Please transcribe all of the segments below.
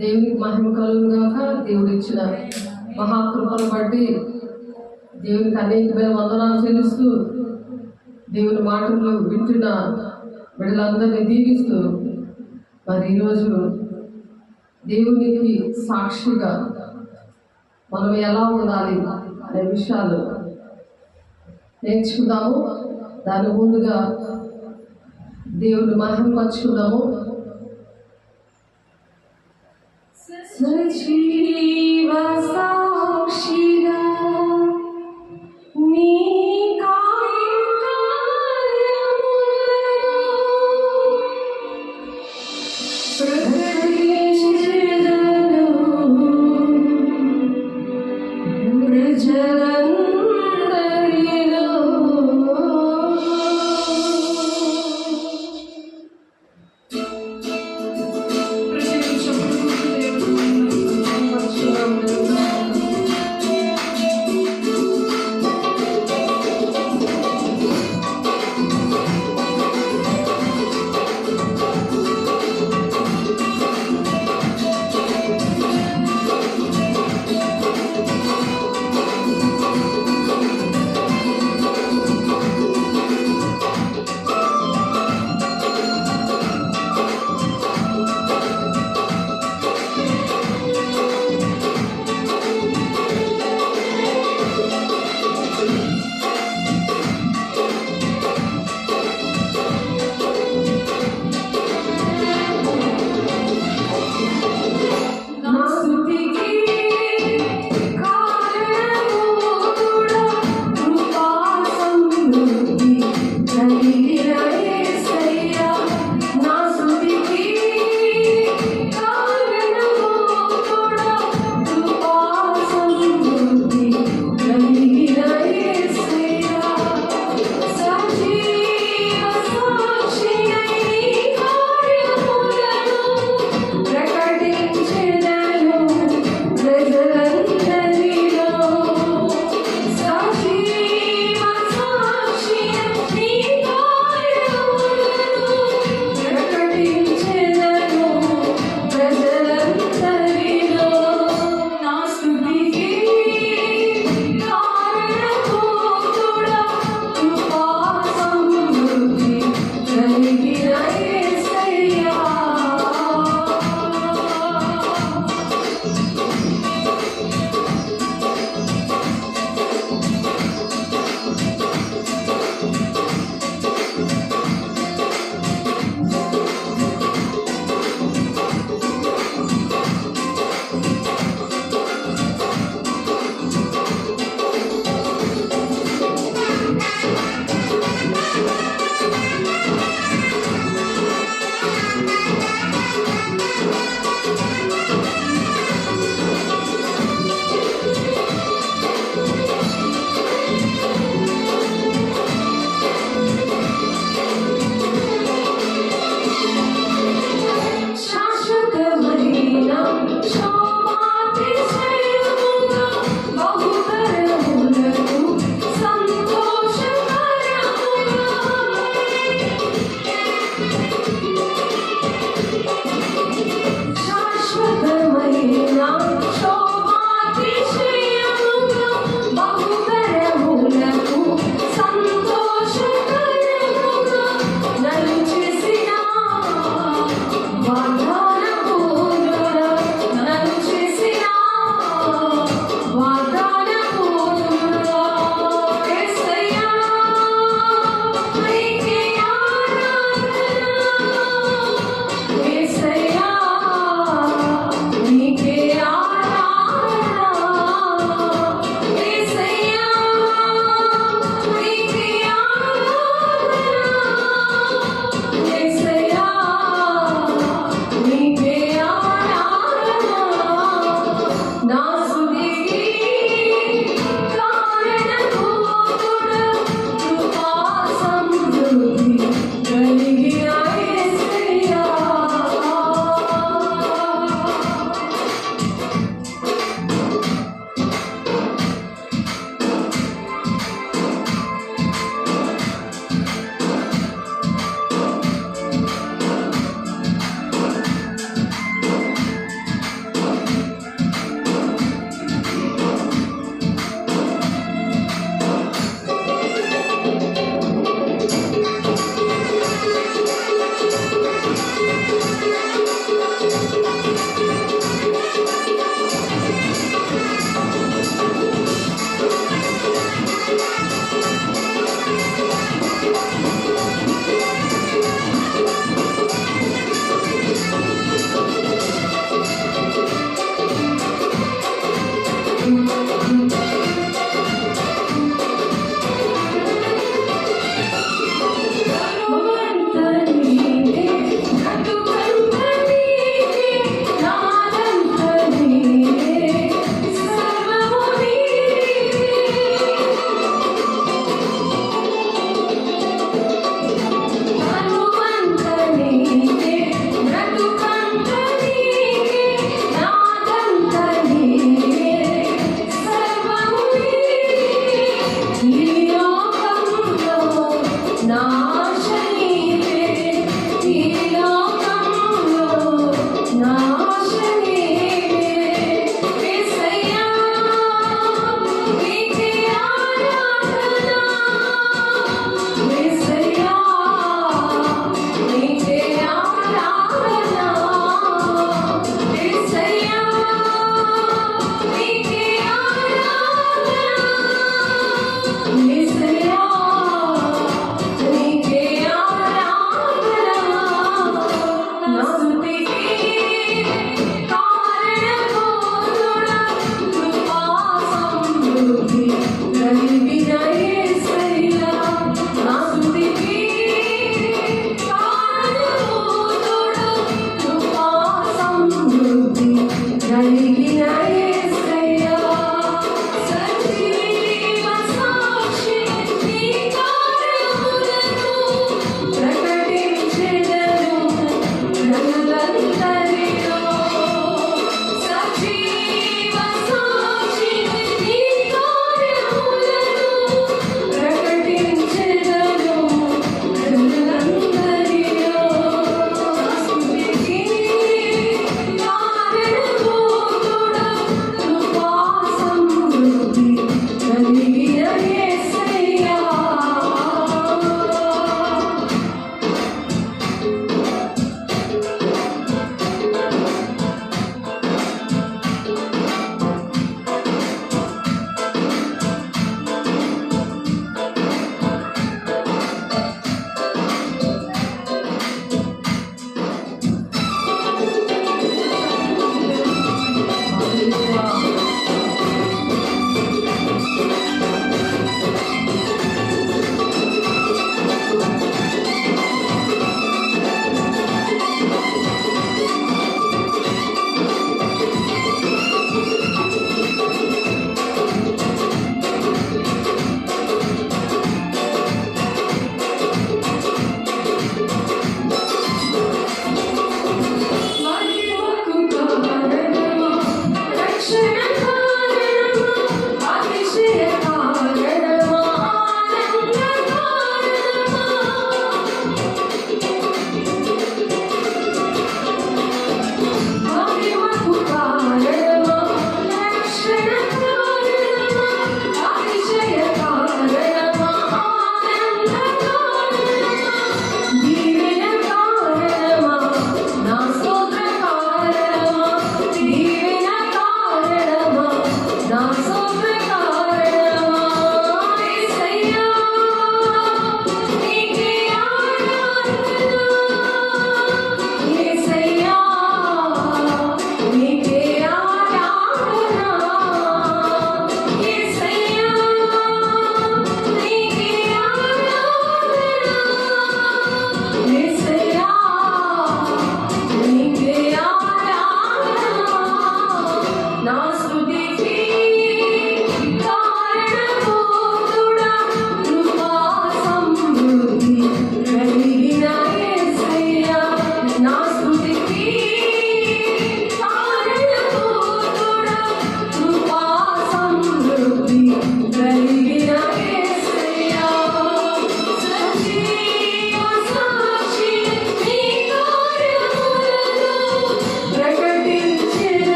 దేవునికి మహిమ కలుగును గాక. దేవుడు ఇచ్చిన మహాకృపను బట్టి దేవునికి అనేకమైన వందనాలు చెల్లిస్తూ, దేవుని మాటలు వింటున్న బిడ్డలందరినీ దీవిస్తూ, మరి ఈరోజు దేవునికి సాక్షిగా మనం ఎలా ఉండాలి అనే విషయాలు నేర్చుకుందాము. దాని ముందుగా దేవుని మహిమపరుచుకుందాము. సజీవ సాక్షిగా నీ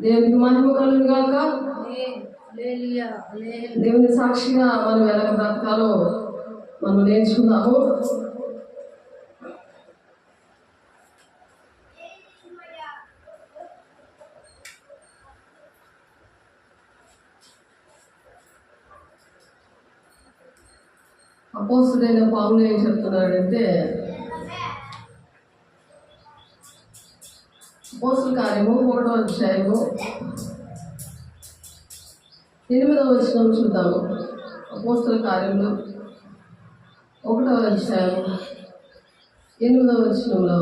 దేవునికి మహిమ కలుగును గాక. దేవుని సాక్షిగా మనం ఎలా బ్రతకాలో మనం నేర్చుకుందాము. అపోస్తుడైన పౌలు ఏం చెప్తున్నాడంటే, అపోస్తుల కార్యము 1వ అధ్యాయము 8వ వచనం చూద్దాము. అపోస్తుల కార్యములు 1వ అధ్యాయం 8వ వచనంలో,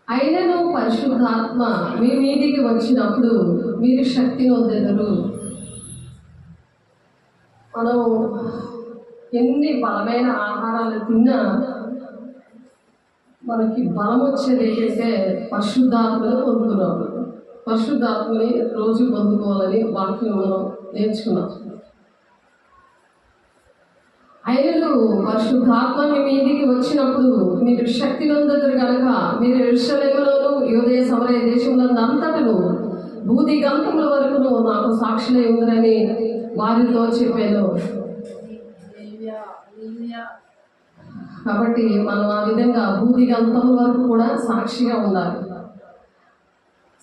అయినను పరిశుద్ధాత్మ మీ మీదికి వచ్చినప్పుడు మీరు శక్తి నొందెదరు. మనం ఎన్ని బలమైన ఆహారాలు తిన్నా మనకి బలం వచ్చేది ఏంటంటే పరిశుద్ధాత్మను పొందుకున్నాము. పరిశుద్ధాత్మని రోజు పొందుకోవాలని వాక్యం మనం నేర్చుకున్నాం. అయినను పరిశుద్ధాత్మ మీ మీదికి వచ్చినప్పుడు మీరు శక్తి నొందెదరు కనుక మీరు యెరూషలేములోను యూదయ సమరయ దేశంలో అంతటను భూది గంతముల వరకును నాకు సాక్షులై ఉందరని వారితో చెప్పాను. కాబట్టి మనం ఆ విధంగా భూది గంతముల వరకు కూడా సాక్షిగా ఉండాలి.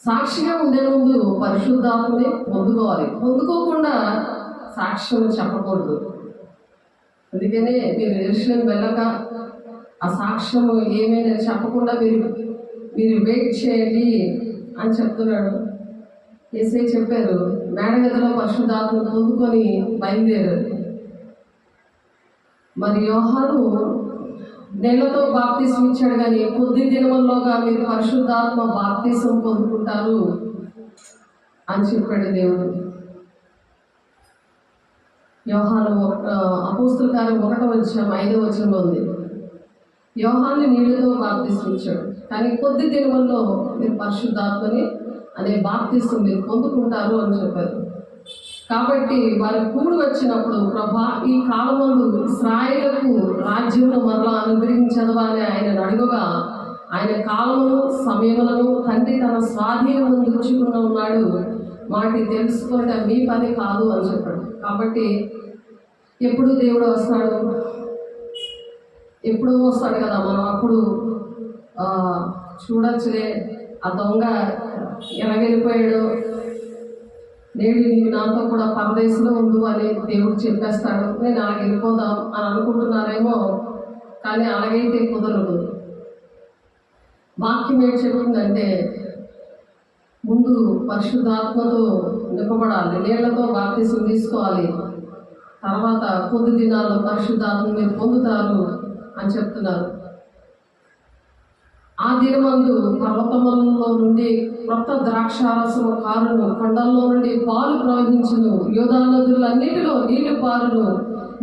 సాక్షిగా ఉండే ముందు పరిశుద్ధాత్మని పొందుకోవాలి. పొందుకోకుండా సాక్ష్యం చెప్పకూడదు. అందుకనే మీరు యెరూషలేము వెళ్ళక ఆ సాక్ష్యము ఏమైనా చెప్పకుండా మీరు వెయిట్ చేయండి అని చెప్తున్నాడు. యేసయ్య చెప్పారు, మేడగదిలో పరిశుద్ధాత్మను పొందుకొని బయలుదేరారు. మరి యోహాను నీళ్లతో బాప్తిసం ఇచ్చాడు, కానీ కొద్ది దినముల్లోగా మీరు పరిశుద్ధాత్మ బాప్తిసం పొందుకుంటారు అని చెప్పాడు దేవుడు. యోహాను అపోస్తుల కార్యం 1వ అధ్యాయం 5వ వచనంలో ఉంది. యోహాను నీళ్లతో బాప్తిసం ఇచ్చాడు, కానీ కొద్ది దినముల్లో మీరు పరిశుద్ధాత్మని అనే బాప్తిసం మీరు పొందుకుంటారు అని చెప్పారు. కాబట్టి వారు కూడి వచ్చినప్పుడు, ప్రభా ఈ కాలమందు ఇశ్రాయేలుకు రాజ్యమును మరలా అనుగ్రహించదవా అని ఆయన అడుగుగా, ఆయన కాలమును సమయములను తండ్రి తన స్వాధీనం ఉంచుకున్న ఉన్నాడు, వాటిని తెలుసుకుంటే మీ పని కాదు అని చెప్పాడు. కాబట్టి ఎప్పుడు దేవుడు వస్తాడు, ఎప్పుడు వస్తాడు కదా, మనం అప్పుడు చూడొచ్చులే ఆ దొంగ ఎలాగెళ్ళిపోయాడు, నేడు నీవు నాతో కూడా పరదేశంలో ఉండు అని దేవుడు చెప్పేస్తాడు, నేను అలాగ వెళ్ళిపోదాం అని అనుకుంటున్నారేమో, కానీ అలాగైతే కుదరదు. వాక్యం ఏం చెప్తుందంటే ముందు పరిశుద్ధాత్మతో నింపబడాలి, నీళ్లతో బాప్తిసం తీసుకోవాలి, తర్వాత కొద్ది దినాల్లో పరిశుద్ధాత్మ మీరు పొందుతారు అని చెప్తున్నారు. ఆ దినమందు పర్వతములలో నుండి క్రొత్త ద్రాక్షారసము కారును, కొండల్లో నుండి పాలు ప్రవహించును, యోర్దాను నదులన్నిటిలో నీళ్లు పారును,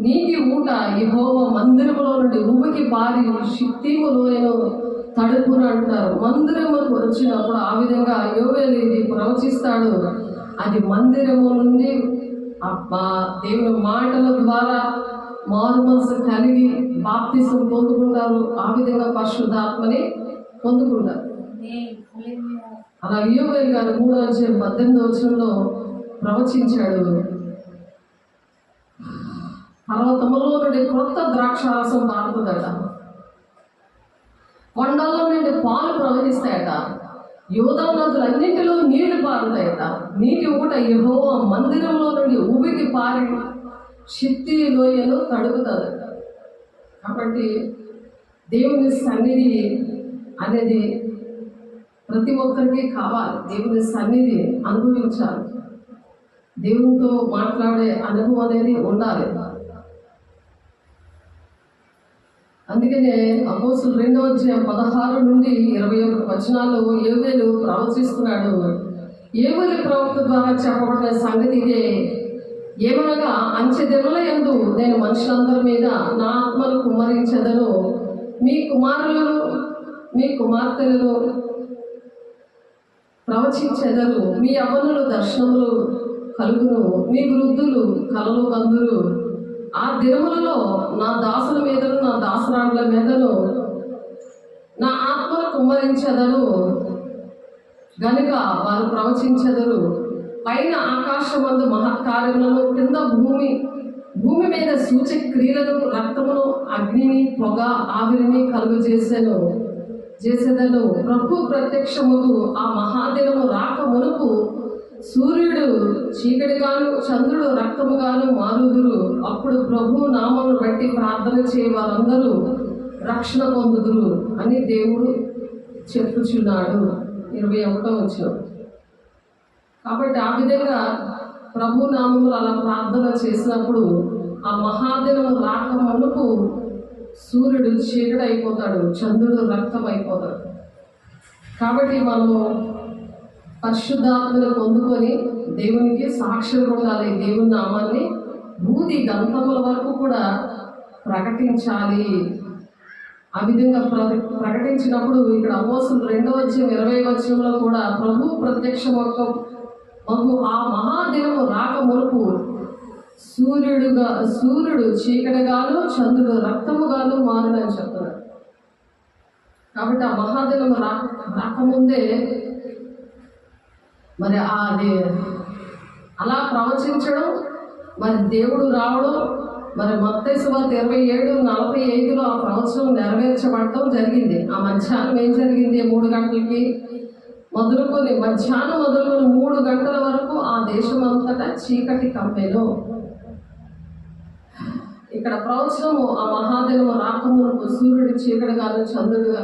నీటి ఊట యెహోవా మందిరములో నుండి ఉబికి పారి షిత్తీము లోయను తడుపును అంటారు. మందిరముకు వచ్చినప్పుడు ఆ విధంగా యోవేలు ఇది ప్రవచిస్తాడు. అది మందిరము నుండి దేవుని మాటల ద్వారా మారు మనసు కలిగి బాప్తిసం పొందుకుంటారు. ఆ విధంగా పరిశుద్ధాత్మని పొందుకుంటారు. అలా యోవేలు గారు 3వ అధ్యాయం 18వ వచనంలో ప్రవచించాడు, పర్వతములో నుండి క్రొత్త ద్రాక్షారసం పారుతుందట, కొండల్లో నుండి పాలు ప్రవహిస్తాయట, యోర్దాను నదులన్నింటిలో నీళ్లు పారుతాయట, నీటి ఊట యెహోవా మందిరంలో నుండి ఉబికి పారి షిత్తీ లోయను తడుపుతుందట. కాబట్టి దేవుని సన్నిధి అనేది ప్రతి ఒక్కరికి కావాలి. దేవుని సన్నిధి అనుభవించాలి, దేవునితో మాట్లాడే అనుభవం అనేది ఉండాలి. అందుకనే అపోస్తులు 2వ అధ్యాయం 16 నుండి 21 వచనాల్లో యోవేలు ప్రవచిస్తున్నాడు. యోవేలు ప్రవక్త ద్వారా చెప్పబడిన సంగతి ఇదే, ఏమనగా అంచెదినముల యందు నేను మనుషులందరి మీద నా ఆత్మను కుమ్మరించెదను, మీ కుమారులను మీ కుమార్తెలను ప్రవచించెదరు, మీ యవ్వనులు దర్శనములు కలుగును, మీ వృద్ధులు కలలు కందురు ఆ దినములలో నా దాసుల మీదను నా దాసరాండ్ల మీదను నా ఆత్మను కుమ్మరించెదను గనుక వారు ప్రవచించెదరు. పైన ఆకాశమందు మహత్కార్యములను, కింద భూమి మీద సూచక్రియలను, రక్తమును, అగ్నిని, పొగ, ఆవిరిని చేసేదను. ప్రభు ప్రత్యక్షముగు ఆ మహాదినము రాక మునుపు సూర్యుడు చీకటిగాను చంద్రుడు రక్తముగాను మారుదురు. అప్పుడు ప్రభు నామమును బట్టి ప్రార్థన చేయ వారందరూ రక్షణ పొందుదురు అని దేవుడు చెప్పుచున్నాడు. 21వ వచనం. కాబట్టి ఆ విధంగా ప్రభు నామములు అలా ప్రార్థన చేసినప్పుడు ఆ మహాదినము రాక మునుపు సూర్యుడు చీకటి అయిపోతాడు, చంద్రుడు రక్తం అయిపోతాడు. కాబట్టి మనము పరిశుద్ధాత్మను పొందుకొని దేవునికి సాక్షులు ఉండాలి. దేవుని నామాన్ని భూది గంతముల వరకు కూడా ప్రకటించాలి. ఆ విధంగా ప్రకటించినప్పుడు ఇక్కడ అపోస్తులు 2వ అధ్యాయం 20వ వచనంలో కూడా ప్రభు ప్రత్యక్షమగు ఆ మహాదినము రాక మునుపు సూర్యుడు చీకటిగాను చంద్రుడు రక్తముగాను మారునని చెప్తున్నాడు. కాబట్టి ఆ మహాదినము రాకముందే మరి అది అలా ప్రవచించడం, మరి దేవుడు రావడం, మరి మత్తయి సువార్త 27:45లో ఆ ప్రవచనం నెరవేర్చబడటం జరిగింది. ఆ మధ్యాహ్నం ఏం జరిగింది? 3 గంటలకి మొదలుకొని 3 గంటల వరకు ఆ దేశమంతటా చీకటి కమ్మెను. ఇక్కడ ప్రవచనము ఆ మహాదినము రాకమునుపు సూర్యుడు చీకటిగాను చంద్రుడుగా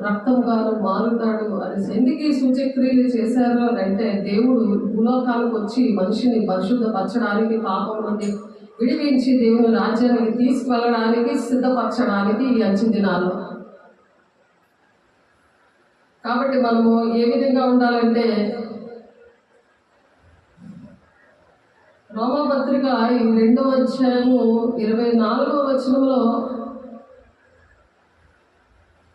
రక్తంగాను మారుతాడు అని ఎందుకు ఈ సూచక్రియలు చేశారు అని అంటే, దేవుడు భూలోకానికి వచ్చి మనిషిని పరిశుద్ధపరచడానికి, పాపం నుండి విడిపించి దేవుని రాజ్యానికి తీసుకువెళ్ళడానికి సిద్ధపరచడానికి ఈ అంచె దినాలు. కాబట్టి మనము ఏ విధంగా ఉండాలంటే, రోమపత్రిక 2వ అధ్యాయము 24వ వచనంలో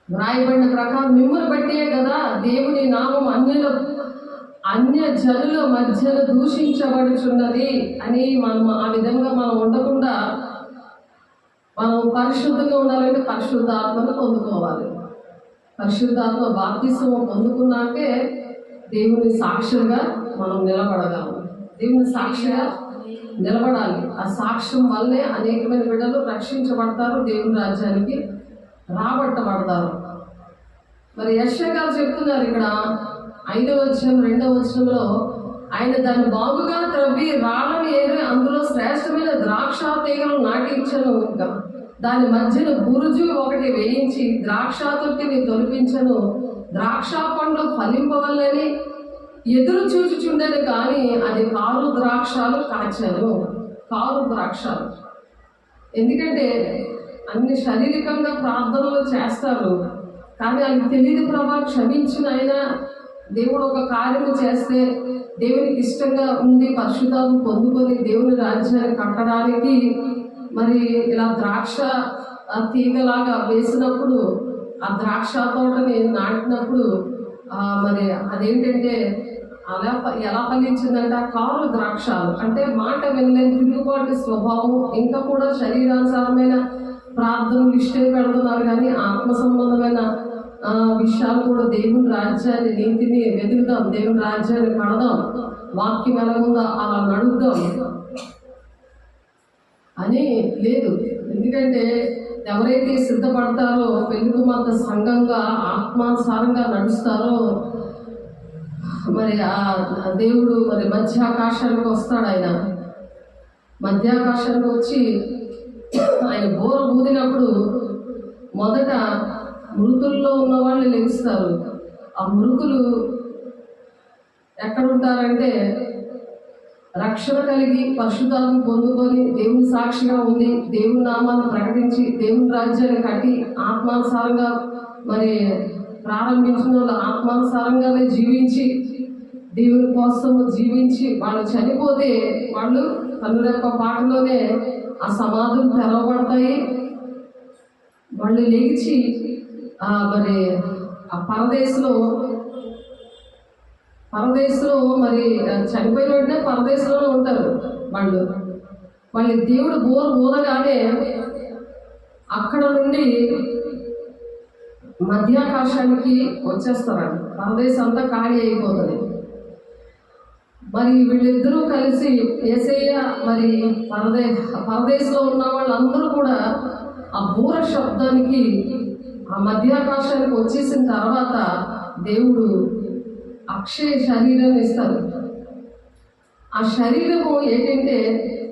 వ్రాయబడిన ప్రకారం మిమ్మల్ని బట్టియే కదా దేవుని నామం అన్య జనుల మధ్యన దూషించబడుచున్నది అని మనం ఆ విధంగా మనం ఉండకుండా మనం పరిశుద్ధంగా ఉండాలంటే పరిశుద్ధాత్మను పొందుకోవాలి. పరిశుద్ధాత్మ బాప్తిస్మం పొందుకున్నాకే దేవుని సాక్షిగా మనం నిలబడగలం. దేవుని సాక్షిగా నిలబడాలి. ఆ సాక్ష్యం వల్లే అనేకమైన బిడ్డలు రక్షించబడతారు, దేవుని రాజ్యానికి రాబట్టబడతారు. మరి యెషయా గారు చెప్తున్నారు ఇక్కడ 5వ అధ్యాయం 2వ వచనంలో, ఆయన దాన్ని బాగుగా త్రవ్వి రాళ్ళని ఏరి అందులో శ్రేష్టమైన ద్రాక్ష తీగలు నాటించను, దాని మధ్యన బురుజు ఒకటి వేయించి ద్రాక్ష తొట్టిని తొలిపించను, ద్రాక్ష పండ్లు ఫలింపవల్లని ఎదురు చూచుచుండని కానీ అది కారు ద్రాక్షాలు కాచాను. కారు ద్రాక్షాలు ఎందుకంటే అన్ని శారీరకంగా ప్రార్థనలు చేస్తారు, కానీ వాళ్ళకి తెలియదు ప్రభా క్షమించిన ఆయన దేవుడు ఒక కార్యం చేస్తే దేవునికి ఇష్టంగా ఉండి పరిశుద్ధాత్మ పొందుకొని దేవుని రాజ్యాన్ని కట్టడానికి మరి ఇలా ద్రాక్ష తీగలాగా వేసినప్పుడు, ఆ ద్రాక్ష తోటని నాటినప్పుడు మరి అదేంటంటే అలా ఎలా ఫలించిందంటే ఆ కారు ద్రాక్షాలు అంటే మాట వినలేని తిరుగుబాటు స్వభావం, ఇంకా కూడా శరీరానుసారమైన ప్రార్థనలు ఇష్టే పెడుతున్నారు, కానీ ఆత్మ సంబంధమైన విషయాలు కూడా దేవుని రాజ్యాన్ని నీతిని వెతుకుదాం, దేవుని రాజ్యాన్ని కడదాం, వాక్యం ఎలాగుందా అలా నడుద్దాం అని లేదు. ఎందుకంటే ఎవరైతే సిద్ధపడతారో పెళ్లి కుమార్త సంఘంగా ఆత్మానుసారంగా నడుస్తారో మరి ఆ దేవుడు మరి మధ్యాకాశానికి వస్తాడు. ఆయన మధ్యాకాశానికి వచ్చి ఆయన బోర ఊదినప్పుడు మొదట మృతుల్లో ఉన్న వాళ్ళు లెగుస్తారు. ఆ మృతులు ఎక్కడుంటారంటే రక్షణ కలిగి పరిశుద్ధాత్మ పొందుకొని దేవుని సాక్షిగా ఉండి దేవుని నామాన్ని ప్రకటించి దేవుని రాజ్యాన్ని కట్టి ఆత్మానుసారంగా మరి ప్రారంభించిన వాళ్ళు ఆత్మానుసారంగానే జీవించి దేవుని కోసం జీవించి వాళ్ళు చనిపోతే వాళ్ళు కన్నురెప్ప పాటలోనే ఆ సమాధులు తెరవబడతాయి. వాళ్ళు లేచి మరి ఆ పరదేశంలో మరి చనిపోయిన వెంటనే పరదేశంలో ఉంటారు వాళ్ళు. మళ్ళీ దేవుడు బోరు ఊదగానే అక్కడ నుండి మధ్యాకాశానికి వచ్చేస్తారంట. పరదేశం అంతా ఖాళీ అయిపోతుంది. మరి వీళ్ళిద్దరూ కలిసి యేసయ్య మరి పరదేశంలో ఉన్న వాళ్ళందరూ కూడా ఆ బూర శబ్దానికి ఆ మధ్యాకాశానికి వచ్చేసిన తర్వాత దేవుడు అక్షయ శరీరాన్ని ఇస్తారు. ఆ శరీరము ఏంటంటే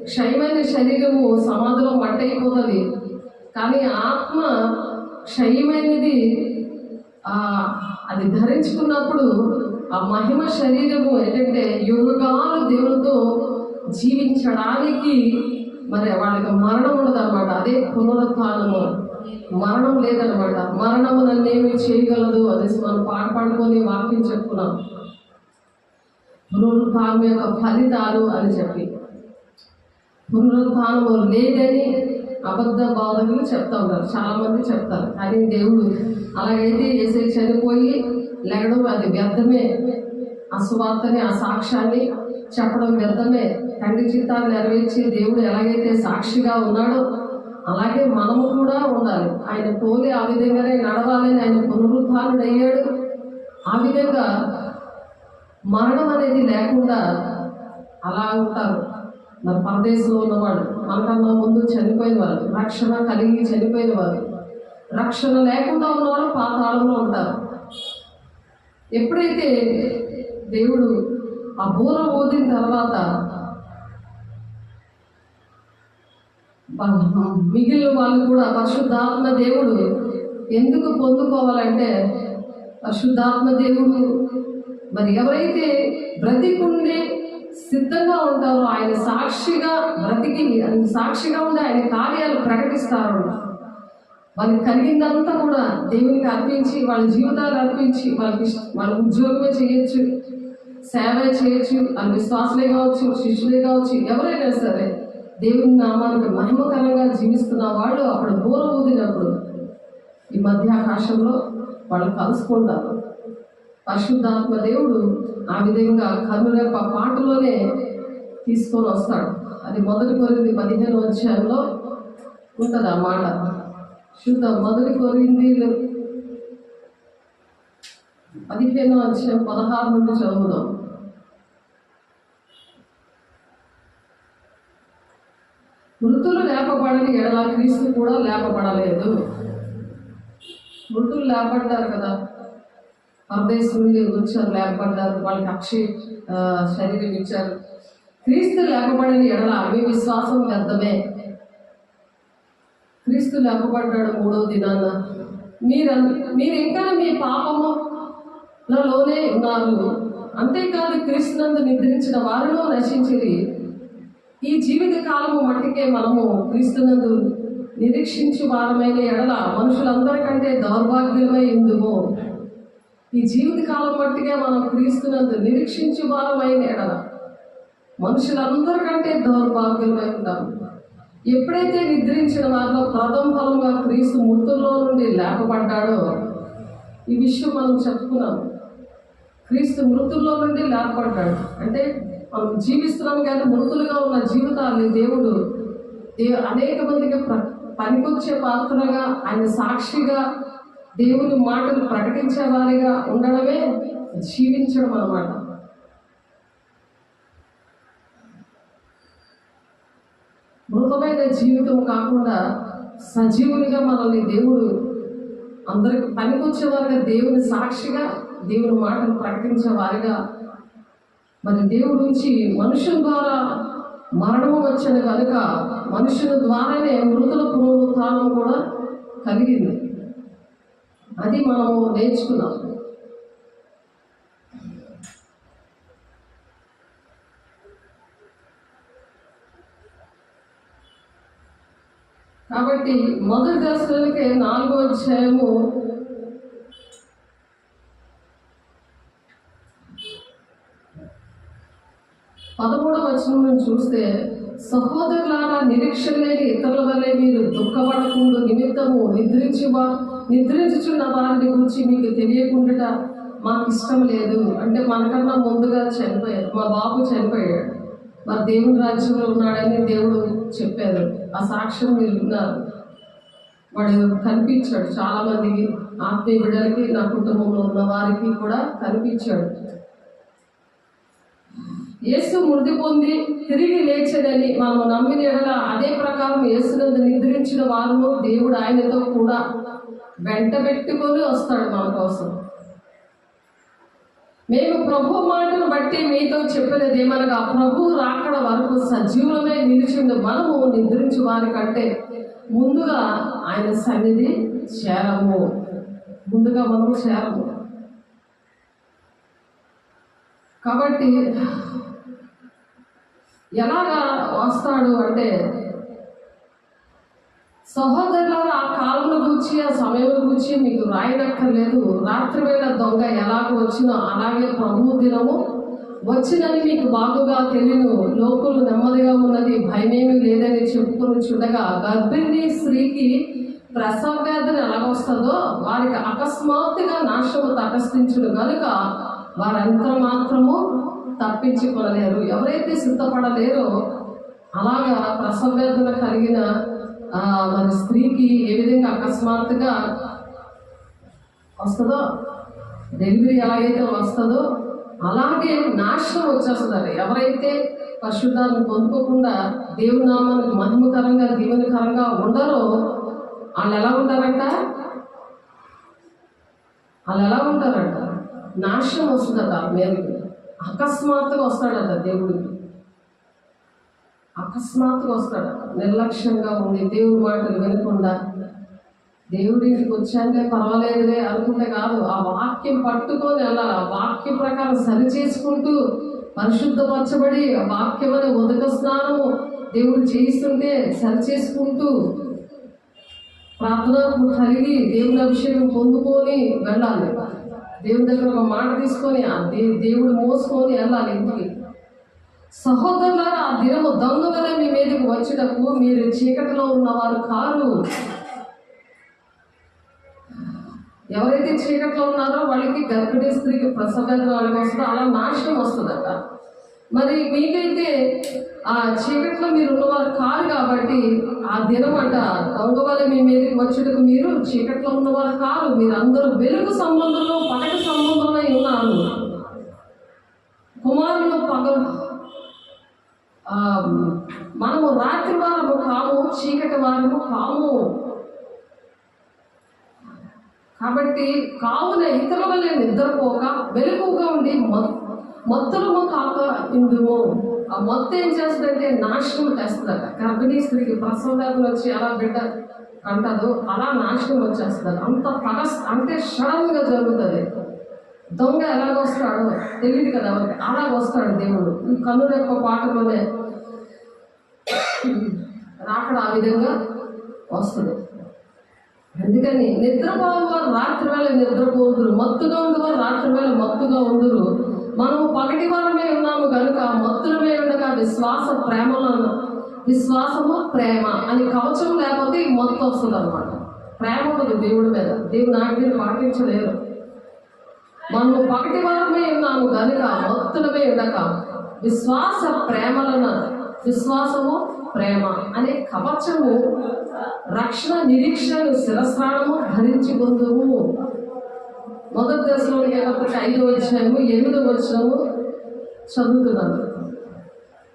క్షయమైన శరీరము సమాధిలో మట్టయిపోతుంది, కానీ ఆత్మ క్షయమైనది అది ధరించుకున్నప్పుడు ఆ మహిమ శరీరము ఏంటంటే యుగాలు దేవునితో జీవించడానికి మరి వాళ్ళకి మరణం ఉండదు అనమాట. అదే పునరుత్థానము. మరణం లేదనమాట. మరణము నన్నేమి చేయగలదు అనేసి మనం పాట పాడుకొని వాక్యం చెప్పుకున్నాం. పునరుత్థానం యొక్క ఫలితాలు అని చెప్పి పునరుత్థానము లేదని అబద్ధ బోధకులు చెప్తా ఉంటారు, చాలామంది చెప్తారు. కానీ దేవుడు అలాగైతే యేసయ్య చనిపోయి లేగడం అది వ్యర్థమే. ఆ సువార్తని ఆ సాక్ష్యాన్ని చెప్పడం వ్యర్థమే. తండ్రి చిత్తాన్ని నెరవేర్చి దేవుడు ఎలాగైతే సాక్షిగా ఉన్నాడో అలాగే మనము కూడా ఉండాలి. ఆయన పోలి ఆ విధంగానే నడవాలని ఆయన పునరుత్థానుడు అయ్యాడు. ఆ విధంగా మరణం అనేది లేకుండా అలా ఉంటారు. మరి పరదేశంలో ఉన్నవాడు మనకన్నా ముందు చనిపోయిన వారు, రక్షణ కలిగి చనిపోయిన వారు, రక్షణ లేకుండా ఉన్నవారు పాతాళంలో ఉంటారు. ఎప్పుడైతే దేవుడు ఆ బూర ఊదిన తర్వాత మిగిలిన వాళ్ళు కూడా పరిశుద్ధాత్మ దేవుడు ఎందుకు పొందుకోవాలంటే, పరిశుద్ధాత్మ దేవుడు మరి ఎవరైతే బ్రతికుండి సిద్ధంగా ఉంటారో ఆయన సాక్షిగా బ్రతికి సాక్షిగా ఉండి ఆయన కార్యాలు ప్రకటిస్తారు. వాళ్ళకి కలిగిందంతా కూడా దేవునికి అర్పించి వాళ్ళ జీవితాలు అర్పించి వాళ్ళ ఉద్యోగమే చేయొచ్చు, సేవే చేయొచ్చు, వాళ్ళ విశ్వాసులే కావచ్చు, శిష్యులే కావచ్చు, ఎవరైనా సరే దేవుని నామానికి మహిమకరంగా జీవిస్తున్న వాళ్ళు అప్పుడు బూర ఊదినప్పుడు ఈ మధ్యాకాశంలో వాళ్ళు కలుసుకుంటారు. పరిశుద్ధాత్మ దేవుడు ఆ విధంగా కన్నురెప్ప పాటలోనే తీసుకొని వస్తాడు. అది 1 కొరింథీ 15వ అధ్యాయంలో ఉంటుంది ఆ మాట. శుద్ధ 1 కొరింథీలు 15వ అధ్యాయం 16 నుండి చదువుదాం. మృతులు లేపబడని ఎడల క్రీస్తు కూడా లేపబడలేదు. మృతులు లేపడ్డారు కదా, పరదేశం నుండి వచ్చారు, లేపబడ్డారు, వాళ్ళకి అక్షయ శరీరం ఇచ్చారు. క్రీస్తు లేపబడని ఎడల మీ విశ్వాసం వ్యర్థమే. క్రీస్తు లేపబడ్డాడు 3వ దినాన. మీరు ఇంకా మీ పాపములలోనే ఉన్నారు. అంతేకాదు క్రీస్తునందు నిద్రించిన వారిలో నశించిరి. ఈ జీవిత కాలము మట్టికే మనము క్రీస్తునందు నిరీక్షించు వారమైన ఎడల మనుషులందరికంటే దౌర్భాగ్యమై ఉందుము. ఈ జీవిత కాలం మట్టికే మనం క్రీస్తునందు నిరీక్షించు వారమైన ఎడల మనుషులందరికంటే దౌర్భాగ్యమై ఉంటాము. ఎప్పుడైతే నిద్రించిన వారిలో ప్రథమ ఫలంగా క్రీస్తు మృతుల్లో నుండి లేపబడ్డాడో, ఈ విషయం మనం చెప్పుకున్నాం. క్రీస్తు మృతుల్లో నుండి లేపబడ్డాడు అంటే మనం జీవిస్తున్నాం, కానీ మృతులుగా ఉన్న జీవితాన్ని దేవుడు అనేక మందికి పనికొచ్చే పాత్రగా, ఆయన సాక్షిగా దేవుని మాటలు ప్రకటించే వారిగా ఉండడమే జీవించడం అన్నమాట. మృతమైన జీవితం కాకుండా సజీవునిగా మనల్ని దేవుడు అందరికి పనికొచ్చేవారిగా, దేవుని సాక్షిగా దేవుని మాటలు ప్రకటించే వారిగా, మరి దేవుడి నుంచి మనుషుల ద్వారా మరణము వచ్చింది కనుక మనుషుల ద్వారానే మృతుల పునరుత్థానం కూడా కలిగింది. అది మనము నేర్చుకున్నాం. కాబట్టి 1 దశలోనికి 4వ అధ్యాయము 13వ వచనం చూస్తే, సహోదరులారా నిరీక్షణ లేని ఇతరుల వల్లే మీరు దుఃఖపడకుండా నిమిత్తము నిద్రించుచున్న వారిని గురించి మీకు తెలియకుండా మాకు ఇష్టం లేదు. అంటే మనకన్నా ముందుగా చనిపోయారు, మా బాబు చనిపోయాడు. మరి దేవుని రాజ్యంలో ఉన్నాడని దేవుడు చెప్పారు. ఆ సాక్ష్యం మీరు విన్నారు. వాడు కనిపించాడు చాలా మందికి, ఆత్మీయ బిడ్డలకి, నా కుటుంబంలో ఉన్న వారికి కూడా కనిపించాడు. యేసు మృతి పొంది తిరిగి లేచడని మనం నమ్మిన ఎడల అదే ప్రకారం యేసునందు నిద్రించిన వారు దేవుడు ఆయనతో కూడా వెంట పెట్టుకొని వస్తాడు మన కోసం. మేము ప్రభు మాటను బట్టి మీతో చెప్పినది ఏమనగా, ప్రభు రాకడ వరకు సజీవులమే నిలిచింది మనము నిద్రించు వారి కంటే ముందుగా ఆయన సన్నిధి చేరము. ముందుగా మనము చేరము. కాబట్టి ఎలాగా వస్తాడు అంటే, సహోదరులారా, ఆ కాలంలో గురించి ఆ సమయంలో గురించి మీకు రాయనక్కర్లేదు. రాత్రి వేళ దొంగ ఎలాగ వచ్చినో అలాగే ప్రభు దినము వచ్చినని మీకు బాగుగా తెలియను. లోకులు నెమ్మదిగా ఉన్నది, భయమేమీ లేదని చెప్పుకొని చూడగా గర్భిణీ స్త్రీకి ప్రసవ వేదన ఎలాగొస్తుందో వారికి అకస్మాత్తుగా నాశనము తటస్థించును కనుక వారంత మాత్రము తప్పించుకోలేరు. ఎవరైతే సిద్ధపడలేరో అలాగా ప్రసవ వేదన కలిగిన మరి స్త్రీకి ఏ విధంగా అకస్మాత్తుగా వస్తుందో, డెలివరీ ఎలాగైతే వస్తుందో అలాగే నాశనం వచ్చేస్తుంది. ఎవరైతే పరిశుద్ధాన్ని పొందుకోకుండా దేవుని నామానికి మహిమకరంగా దీవెనకరంగా ఉండరో వాళ్ళు ఎలా ఉంటారంట? నాశనం వస్తుందట మీదకి. అకస్మాత్తుగా వస్తాడట దేవుడికి, అకస్మాత్తుగా వస్తాడట. నిర్లక్ష్యంగా ఉండి దేవుడి మాటలు వినకుండా దేవుడికి వచ్చాకే పర్వాలేదులే అనుకుంటే కాదు, ఆ వాక్యం పట్టుకొని వెళ్ళాలి. ఆ వాక్యం ప్రకారం సరి చేసుకుంటూ పరిశుద్ధపరచబడి ఆ వాక్యం అనే ఉదక స్నానము దేవుడు చేయిస్తుంటే సరి చేసుకుంటూ ప్రార్థనకు కలిగి దేవుని అభిషేకం పొందుకొని వెళ్ళాలి. దేవుని దగ్గర ఒక మాట తీసుకొని దేవుడు మోసుకొని వెళ్ళాలి ఇంటికి. సహోదరులారా, ఆ దినము దొంగ వలె మీ మీదకి వచ్చేటప్పుడు మీరు చీకటిలో ఉన్నవారు కారు. ఎవరైతే చీకట్లో ఉన్నారో వాళ్ళకి గర్భిణీ స్త్రీకి ప్రసవ వేదన వాళ్ళకి వస్తుందో అలా నాశనం వస్తుందట. మరి మీకైతే ఆ చీకట్లో మీరు ఉన్నవారు కారు కాబట్టి ఆ దినం అంట దొంగ వల్ల మీ మీదకి వచ్చేటకు మీరు చీకట్లో ఉన్నవారు కారు. మీరు అందరూ వెలుగు సంబంధంలో పగటి సంబంధంలో ఉన్నారు. కుమారులు పగలు మనము రాత్రి వారము కాము, చీకటి వారము కాము. కాబట్టి కావున ఇతరుల వల్ల నిద్రపోక వెలుగుగా ఉండి మత్తులము కాక ఇందుము. ఆ మత్తు ఏం చేస్తుందంటే నాశనం చేస్తుందట. గర్భిణీ స్త్రీకి ప్రసవ వేదన వచ్చి ఎలా బిడ్డ అంటదో అలా నాశనం వచ్చేస్తుంది. అంత అంటే సడన్గా జరుగుతుంది. దొంగ ఎలాగొస్తాడో తెలియదు కదా ఎవరికి, అలా వస్తాడు దేవుడు. ఈ కన్నుల యొక్క పాటలోనే రాకడ ఆ విధంగా వస్తుంది. అందుకని నిద్రపోవారు రాత్రి వేళ నిద్రపోదురు, మత్తుగా ఉండేవారు రాత్రి వేళ మత్తుగా ఉండురు. మనం పగటి వారమే ఉన్నాము కనుక మత్తులమే ఉండగా విశ్వాసము ప్రేమ అని కవచం లేకపోతే ఈ మత్తు వస్తుంది అనమాట. ప్రేమ ఉండదు దేవుడి మీద, దేవుని ఆజ్ఞను పాటించలేరు. మనము పగటి వారమే ఉన్నాము కనుక మత్తులమే ఉండక విశ్వాసము ప్రేమ అనే కవచము రక్షణ నిరీక్షణ శిరస్నానము ధరించి పొందుము. 1 దశలోనికైతే 5వ అధ్యాయము 8వ వచనము చదువుతున్నాను.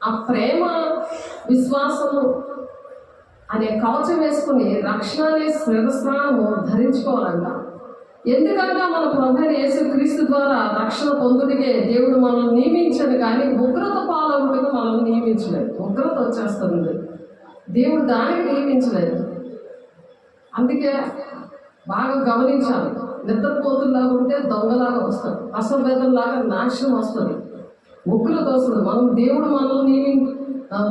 ఆ ప్రేమ విశ్వాసము అనే కవచం వేసుకుని రక్షణ అనే శిరస్నానము ధరించుకోవాలంట. ఎందుకనగా మన ప్రభువైన యేసుక్రీస్తు ద్వారా రక్షణ పొందుడికే దేవుడు మనల్ని నియమించడు, కానీ ఉగ్రత పాలవుడికి మనల్ని నియమించలేదు. ఉగ్రత వచ్చేస్తుంది, దేవుడు దానికి నియమించలేదు. అందుకే బాగా గమనించాలి. నిద్రపోతులాగా ఉంటే దొంగలాగా వస్తుంది, అసంవేదంలాగా నాశనం వస్తుంది, ఉగ్రత వస్తుంది. దేవుడు మనల్ని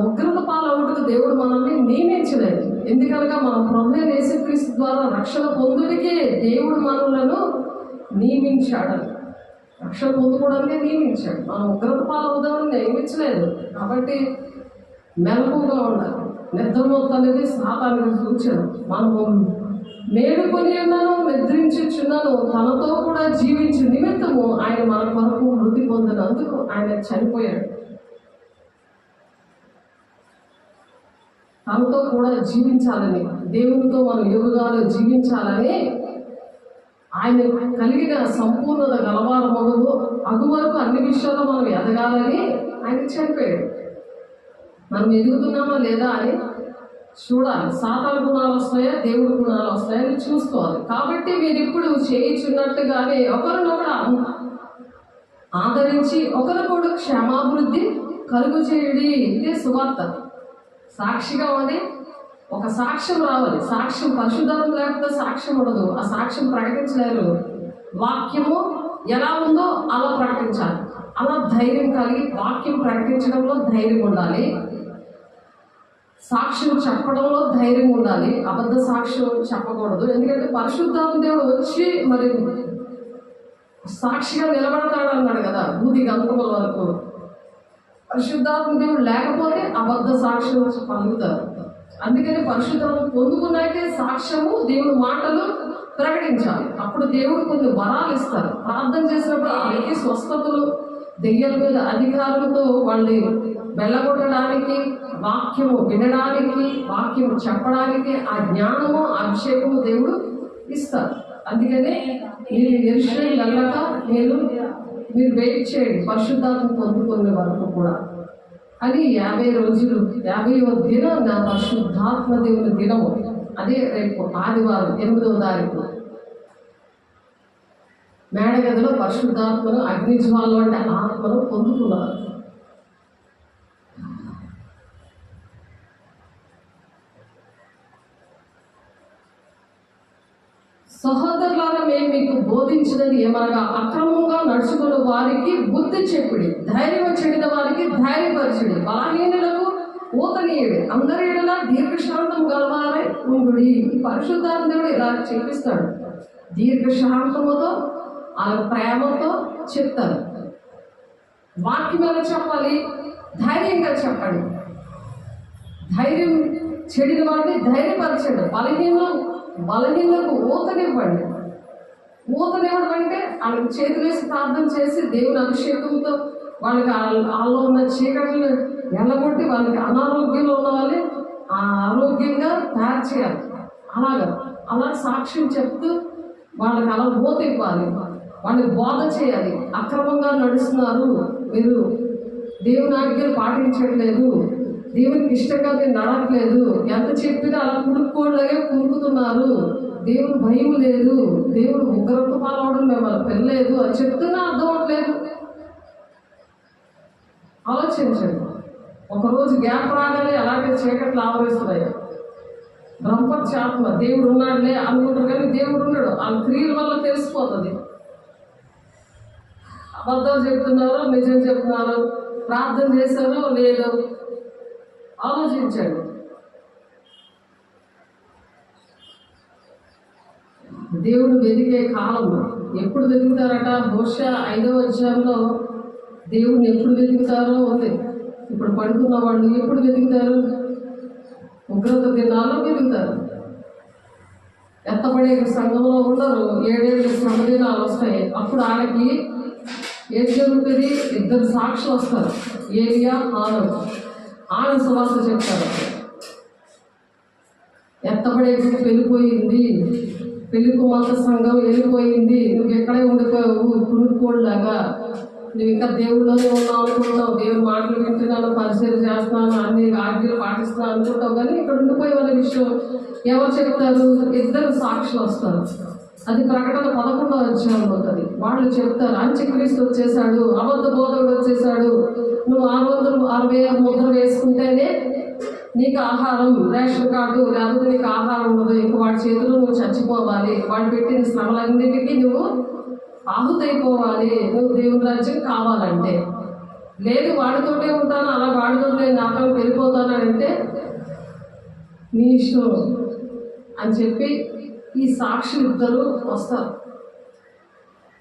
ఉగ్రత పాలవుడికి దేవుడు మనల్ని నియమించలేదు. ఎందుకనగా మనం ప్రభువైన యేసుక్రీస్తు ద్వారా రక్షణ పొందుడికే దేవుడు మనలను నియమించాడు. రక్షణ పొందుకోవడానికే నియమించాడు, మనం ఉగ్రత పాలవుదామని నియమించలేదు. కాబట్టి మెలకుగా ఉండాలి. నిద్రమొత్తు అనేది సాతానికి సూచన. మనము మేలుకొని ఉన్నాను, నిద్రించుచున్నాను, తనతో కూడా జీవించే నిమిత్తము ఆయన మన కొరకు మృతి పొందినందుకు ఆయన చనిపోయాడు. తనతో కూడా జీవించాలని, దేవునితో మనం యుగాలు జీవించాలని, ఆయన కలిగిన సంపూర్ణత గలవారమగు అగువరకు అన్ని విషయాల్లో మనం ఎదగాలని ఆయన చనిపోయాడు. మనం ఎదుగుతున్నామా లేదా అని చూడాలి. సాతాను గుణాలు వస్తాయా, దేవుడి గుణాలు వస్తాయా అని చూసుకోవాలి. కాబట్టి మీరు ఇప్పుడు చేయించున్నట్టుగానే ఒకరినొకరు ఆదరించి ఒకరికొకరు క్షమాభివృద్ధి కలుగు చేయుడి. ఇదే సువార్త. సాక్షిగా ఉంది, ఒక సాక్ష్యం రావాలి. సాక్ష్యం పరిశుద్ధం లేకపోతే సాక్ష్యం ఉండదు. ఆ సాక్ష్యం ప్రకటించలేరు. వాక్యము ఎలా ఉందో అలా ప్రకటించాలి. అలా ధైర్యం కలిగి వాక్యం ప్రకటించడంలో ధైర్యం ఉండాలి. సాక్ష్యం చెప్పడంలో ధైర్యం ఉండాలి. అబద్ధ సాక్ష్యం చెప్పకూడదు. ఎందుకంటే పరిశుద్ధాత్మ దేవుడు వచ్చి మరి సాక్షిగా నిలబడతాడు అన్నాడు కదా, బూది గంతముల వరకు. పరిశుద్ధాత్మ దేవుడు లేకపోతే అబద్ధ సాక్ష్యం పలుకుతారు. అందుకని పరిశుద్ధాత్మ పొందుకున్నాకే సాక్ష్యము, దేవుడు మాటలు ప్రకటించాలి. అప్పుడు దేవుడు కొన్ని వరాలు ఇస్తారు. ప్రార్థన చేసినప్పుడు వాళ్ళకి స్వస్థతలు, దెయ్యాల మీద అధికారులతో వాళ్ళని వెళ్ళగొట్టడానికి, వాక్యము వినడానికి, వాక్యము చెప్పడానికి ఆ జ్ఞానము, అభిషేకము దేవుడు ఇస్తారు. అందుకనే మీరు యెరూషలేము వెళ్ళక మీరు వెయిట్ చేయండి పరిశుద్ధాత్మ పొందుకునే వరకు కూడా అని. 50 రోజులు 50వ దినం నా పరిశుద్ధాత్మ దేవుని దినము. అదే రేపు ఆదివారం 8వ తారీఖు మేడగదిలో పరిశుద్ధాత్మను, అగ్నిజ్వాల వంటి ఆత్మను పొందుతున్నారు. సహోదరులారా, మేము మీకు బోధించినది ఏమనగా అక్రమంగా నడుచుకున్న వారికి బుద్ధి చెప్పుడి, ధైర్యం చెడిన వారికి ధైర్యపరచుడి, బలహీనులకు ఊతనీయుడి, అందరి ఎడలా దీర్ఘశాంతం గలవారై ఉండుడి. పరిశుద్ధాత్మ దేవుడు ఇలా చెప్పిస్తాడు. దీర్ఘశాంతముతో, ఆ ప్రేమతో చెప్తారు. వాక్యం ఎలా చెప్పాలి? ధైర్యంగా చెప్పండి. ధైర్యం చెడిన వాడిని ధైర్యపరచండి, బలహీనలకు ఊతనివ్వండి. ఊతనివ్వడం అంటే వాళ్ళకి చేతులు వేసి ప్రార్థన చేసి దేవుని అభిషేకంతో వాళ్ళకి వాళ్ళలో ఉన్న చీకట్లు ఎల్లగొట్టి వాళ్ళకి అనారోగ్యంలో ఉన్న వాళ్ళని ఆరోగ్యంగా తయారు చేయాలి. అలా సాక్ష్యం చెప్తూ వాళ్ళకి అలా ఊత ఇవ్వాలి. వాళ్ళకి బోధ చేయాలి. అక్రమంగా నడుస్తున్నారు, మీరు దేవుని ఆజ్ఞలు పాటించట్లేదు, దేవునికి ఇష్టంగా మీరు నడవట్లేదు, ఎంత చెప్పినా అలా కురుక్కోళ్ళగా కురుకుతున్నారు, దేవుని భయం లేదు, దేవుడు ఉగ్రత పాలవడం మిమ్మల్ని పెళ్ళలేదు అని చెప్తున్నా అర్థం అవట్లేదు. ఆలోచించండి. ఒకరోజు గ్యాప్ రాగానే అలాగే చీకట్లు ఆవరిస్తున్నాయి. బ్రహ్మచాత్మ దేవుడు ఉన్నాడులే అనుకుంటారు, కానీ దేవుడు ఉన్నాడు. వాళ్ళ క్రియల వల్ల తెలిసిపోతుంది. అబద్ధాలు చెప్తున్నారో నిజం చెప్తున్నారో, ప్రార్థన చేశారో లేదో ఆలోచించండి. దేవుడు వెతికే కాలం ఎప్పుడు వెతుకుతారట? బహుశా 5వ అధ్యాయంలో దేవుడిని ఎప్పుడు వెతుకుతారో ఉంది. ఇప్పుడు పడుకున్న వాళ్ళు ఎప్పుడు వెతుకుతారు? ఉగ్రత దినాల్లో వెతుకుతారు. ఎత్తపడే సంఘంలో ఉండరు. 7 శ్రమ దినాలు వస్తాయి. అప్పుడు ఆయనకి ఏం జరుగుతుంది? 2 సాక్షులు వస్తారు, ఏలియా, హానోకు. ఆయన సువార్త చెప్తారు. ఎత్తపడే వెళ్ళిపోయింది, పెళ్లి కుమార్తె సంఘం వెళ్ళిపోయింది, నువ్వు ఎక్కడే ఉండిపోయావు కునుక్కోళ్ళలాగా, నువ్వు ఇంకా దేవుళ్ళలోనే ఉన్నావు అనుకుంటున్నావు, దేవుని మాటలు వింటున్నాను, పరిచయం చేస్తున్నాను, అన్ని ఆజ్ఞలు పాటిస్తున్నాను అనుకుంటావు, కానీ ఇక్కడ ఉండిపోయే వాళ్ళ విషయం ఎవరు చెప్తారు? 2 సాక్షులు వస్తారు. అది ప్రకటన 11వ అధ్యాయంలో ఉంటుంది. వాళ్ళు చెప్తారు, అంత్యక్రీస్తు వచ్చేసాడు, అబద్ధ బోధకుడు వచ్చేసాడు, నువ్వు 666 ముద్ర వేసుకుంటేనే నీకు ఆహారం, రేషన్ కార్డు లేకపోతే నీకు ఆహారం ఉండదు, ఇంక వాడి చేతిలో నువ్వు చచ్చిపోవాలి, వాడు పెట్టిన శ్రమలన్నిటికీ నువ్వు ఆహుతైపోవాలి, నువ్వు దేవుని రాజ్యం కావాలంటే. లేదు వాడితోటే ఉంటాను, అలా వాడితో నేను నాటం వెళ్ళిపోతానంటే నీ ఇష్టం అని చెప్పి ఈ సాక్షులు 2 వస్తారు.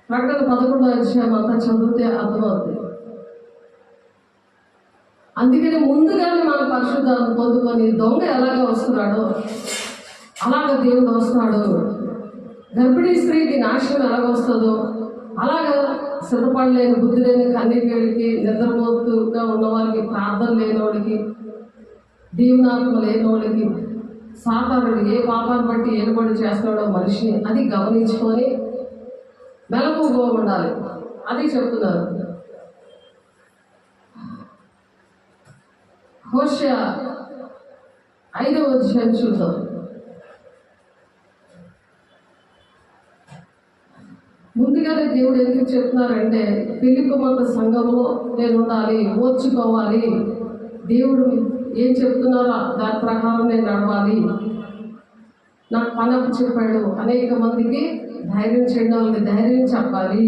ప్రకటన 11వ అధ్యాయం అంతా చదివితే అర్థమవుతుంది. అందుకని ముందుగానే మన పరిశుద్ధాన్ని పొందుకొని దొంగ ఎలాగ వస్తున్నాడో అలాగ దేవుడు వస్తాడు. గర్భిణీ స్త్రీకి నాశనం ఎలాగ వస్తుందో అలాగా సిద్ధపడలేని, బుద్ధి లేని కన్నీళ్ళకి, నిద్రపోతుగా ఉన్న వారికి, ప్రార్థన లేని వాడికి దేవునాత్మ లేని వాళ్ళకి సాతానుడు ఏ పాపాన్ని బట్టి ఏలుబడి చేస్తున్నాడో మనిషిని అది గమనించుకొని మెలకువగా ఉండాలి. అది చెప్తున్నారు. హోషేయ 5వ అధ్యాయం చూద్దాం. ముందుగానే దేవుడు ఎందుకు చెప్తున్నారంటే ఫిలిప్పీ మత సంఘంలో నేను ఉండాలి, ఓర్చుకోవాలి, దేవుడు ఏం చెప్తున్నారో దాని ప్రకారం నేను నడవాలి, నాకు పనపు చెప్పాడు. అనేక మందికి ధైర్యం చేయడం, వాళ్ళకి ధైర్యం చెప్పాలి,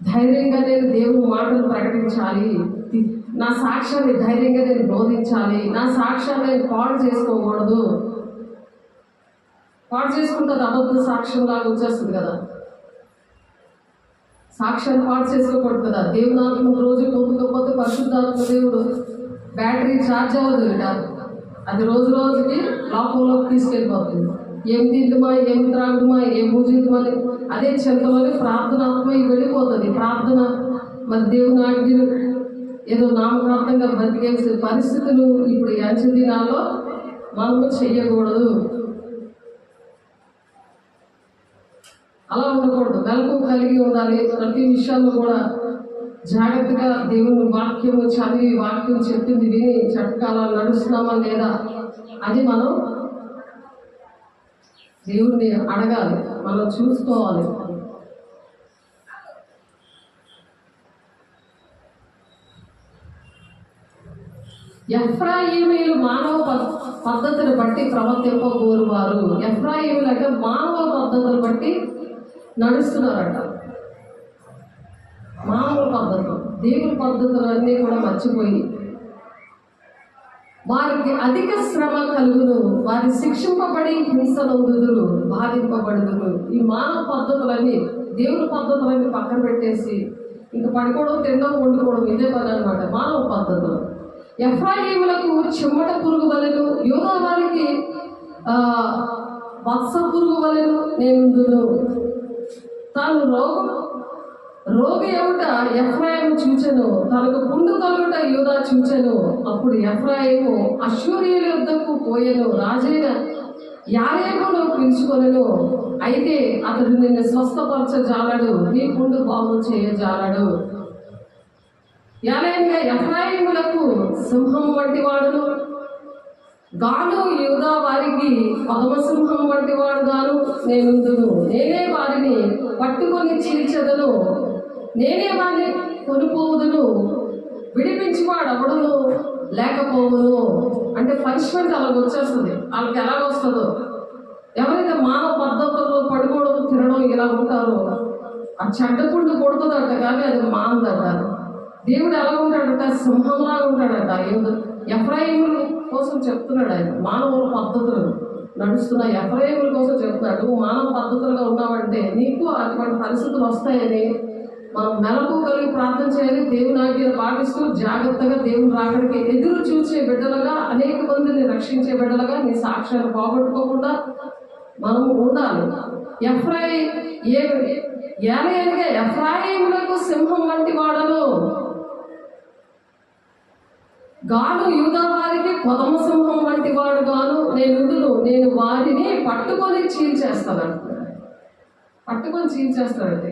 ధైర్యంగా నేను దేవుని మాటలు ప్రకటించాలి, నా సాక్ష్యాన్ని ధైర్యంగా నేను బోధించాలి, నా సాక్ష్యాన్ని నేను పాడు చేసుకోకూడదు. పాడు చేసుకుంటే అబద్ధ సాక్ష్యం లాగా వచ్చేస్తుంది కదా. సాక్ష్యాన్ని పాడు చేసుకోకూడదు కదా. దేవుని ఆత్మ రోజు పొందుకోకపోతే పరిశుద్ధాత్మ దేవుడు బ్యాటరీ ఛార్జ్ అవ్వదు కాదు, అది రోజు రోజుకి లోకంలోకి తీసుకెళ్ళిపోతుంది. ఏం తిందుమా, ఏం త్రాగుమా, ఏం పూజిద్దుమని అదే చింతలోని ప్రార్థనాత్మ వెళ్ళిపోతుంది. ప్రార్థన మరి దేవుని ఆజ్ఞలు ఏదో నామకార్థంగా బతికేసే పరిస్థితులు ఇప్పుడు అంచె దినాల్లో మనము చెయ్యకూడదు. అలా ఉండకూడదు. మెలకువ కలిగి ఉండాలి. ప్రతి విషయాల్లో కూడా జాగ్రత్తగా దేవుని వాక్యము చదివి, వాక్యం చెప్పింది విని చట్టకాల నడుస్తున్నామా లేదా అని మనం దేవుణ్ణి అడగాలి, మనం చూసుకోవాలి. ఎఫ్రాయిమీలు మానవ పద్ధతిని బట్టి ప్రవర్తింపగోరువారు. ఎఫ్రాయిమీలు అంటే మానవ పద్ధతులు బట్టి నడుస్తున్నారట. మానవ పద్ధతులు, దేవుని పద్ధతులన్నీ కూడా మర్చిపోయి వారికి అధిక శ్రమ కలుగును, వారి శిక్షింపబడి హింసనందుదురు, బాధింపబడుదురు. ఈ మానవ పద్ధతులన్నీ, దేవుని పద్ధతులన్నీ పక్కన పెట్టేసి ఇంక పడుకోవడం, తినడం, వండుకోవడం ఇదే పని అనమాట మానవ పద్ధతులు. ఎఫ్రాయిములకు చెమ్మట పురుగు వలెను, యూదా వారికి వత్స పురుగు వలెను నేనుందును. తాను రోగి అవుట ఎఫ్రాయిము చూచెను, తనకు పుండు కలుగుట యూదా చూచెను. అప్పుడు ఎఫ్రాయిము అష్షూరీయుల యొద్దకు పోయెను, రాజైన యారేబును పిలుచుకొనెను. అయితే అతడు నిన్ను స్వస్థపరచజాలడు, నీ పుండు బాగు చేయజాలడు. యాలైనగా ఎఫ్రాయిములకు సింహం వంటి వాడును గాను, యూదా వారికి పదమసింహం వంటి వాడు గాను నేనుందును. నేనే వారిని పట్టుకొని చీల్చెదను, నేనే వారిని కొనిపోవుదును, విడిపించేవాడు ఎవడును లేకపోవును. అంటే పనిష్మెంట్ అలాగ వచ్చేస్తుంది. వాళ్ళకి ఎలాగొస్తుందో, ఎవరైతే మానవ పద్ధతుల్లో పడుకోవడం, తినడం ఇలా ఉంటారో ఆ చెడ్డపుండు కొడుతుందట, కానీ అది మాందట. దేవుడు ఎలా ఉంటాడట, సింహంలా ఉంటాడట. ఎఫ్రాయిముల కోసం చెప్తున్నాడు ఆయన. మానవుల పద్ధతులు నడుస్తున్న ఎఫ్రాయిముల కోసం చెప్తున్నాడు. నువ్వు మానవ పద్ధతులుగా ఉన్నావంటే నీకు అటువంటి పరిస్థితులు వస్తాయని మనం మెలకు కలిగి ప్రార్థన చేయాలి. దేవుని ఆజ్ఞలు పాటిస్తూ జాగ్రత్తగా దేవుని రాకడికి ఎదురు చూసే బిడ్డలుగా, అనేక మందిని రక్షించే బిడ్డలుగా, నీ సాక్ష్యాన్ని పోగొట్టుకోకుండా మనం ఉండాలి. ఎఫ్రాయిములకు సింహం వంటి వాడను గాను, యూదా వారికి కొదమ సింహం వంటి వాడు గాను నేను వారిని పట్టుకొని చీల్చేస్తాను. పట్టుకొని చీల్చేస్తాడంటే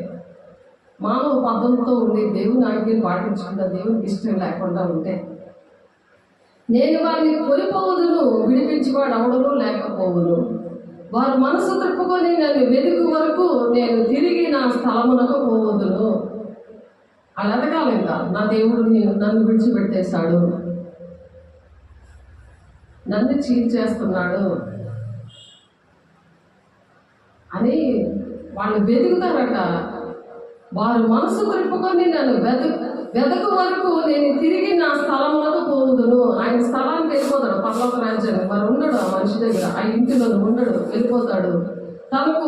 మానవ పద్ధతితో ఉండి దేవుని ఆజ్ఞలు పాటించకుండా, దేవునికి ఇష్టం లేకుండా ఉంటే నేను వారిని కొనిపోవుదును, విడిపించేవాడు ఎవడను లేకపోవును. వారు మనసు తిప్పుకొని నన్ను వెతుకు వరకు నేను తిరిగి నా స్థలమునకు పోవదును. అలా ఎదగాలి. ఇంకా నా దేవుడు నన్ను విడిచిపెట్టేశాడు, నన్ను చీల్చేస్తున్నాడు అని వాళ్ళు వెతుకుతారట. వారు మనసు తిప్పుకొని నన్ను వెదకు వరకు నేను తిరిగి నా స్థలములకు పోవుదును. ఆయన స్థలానికి వెళ్ళిపోతాడు, పర్లోక రాజ్యాన్ని. మరి ఉండడు ఆ మనిషి దగ్గర, ఆ ఇంటిలో ఉండడు, వెళ్ళిపోతాడు. తనకు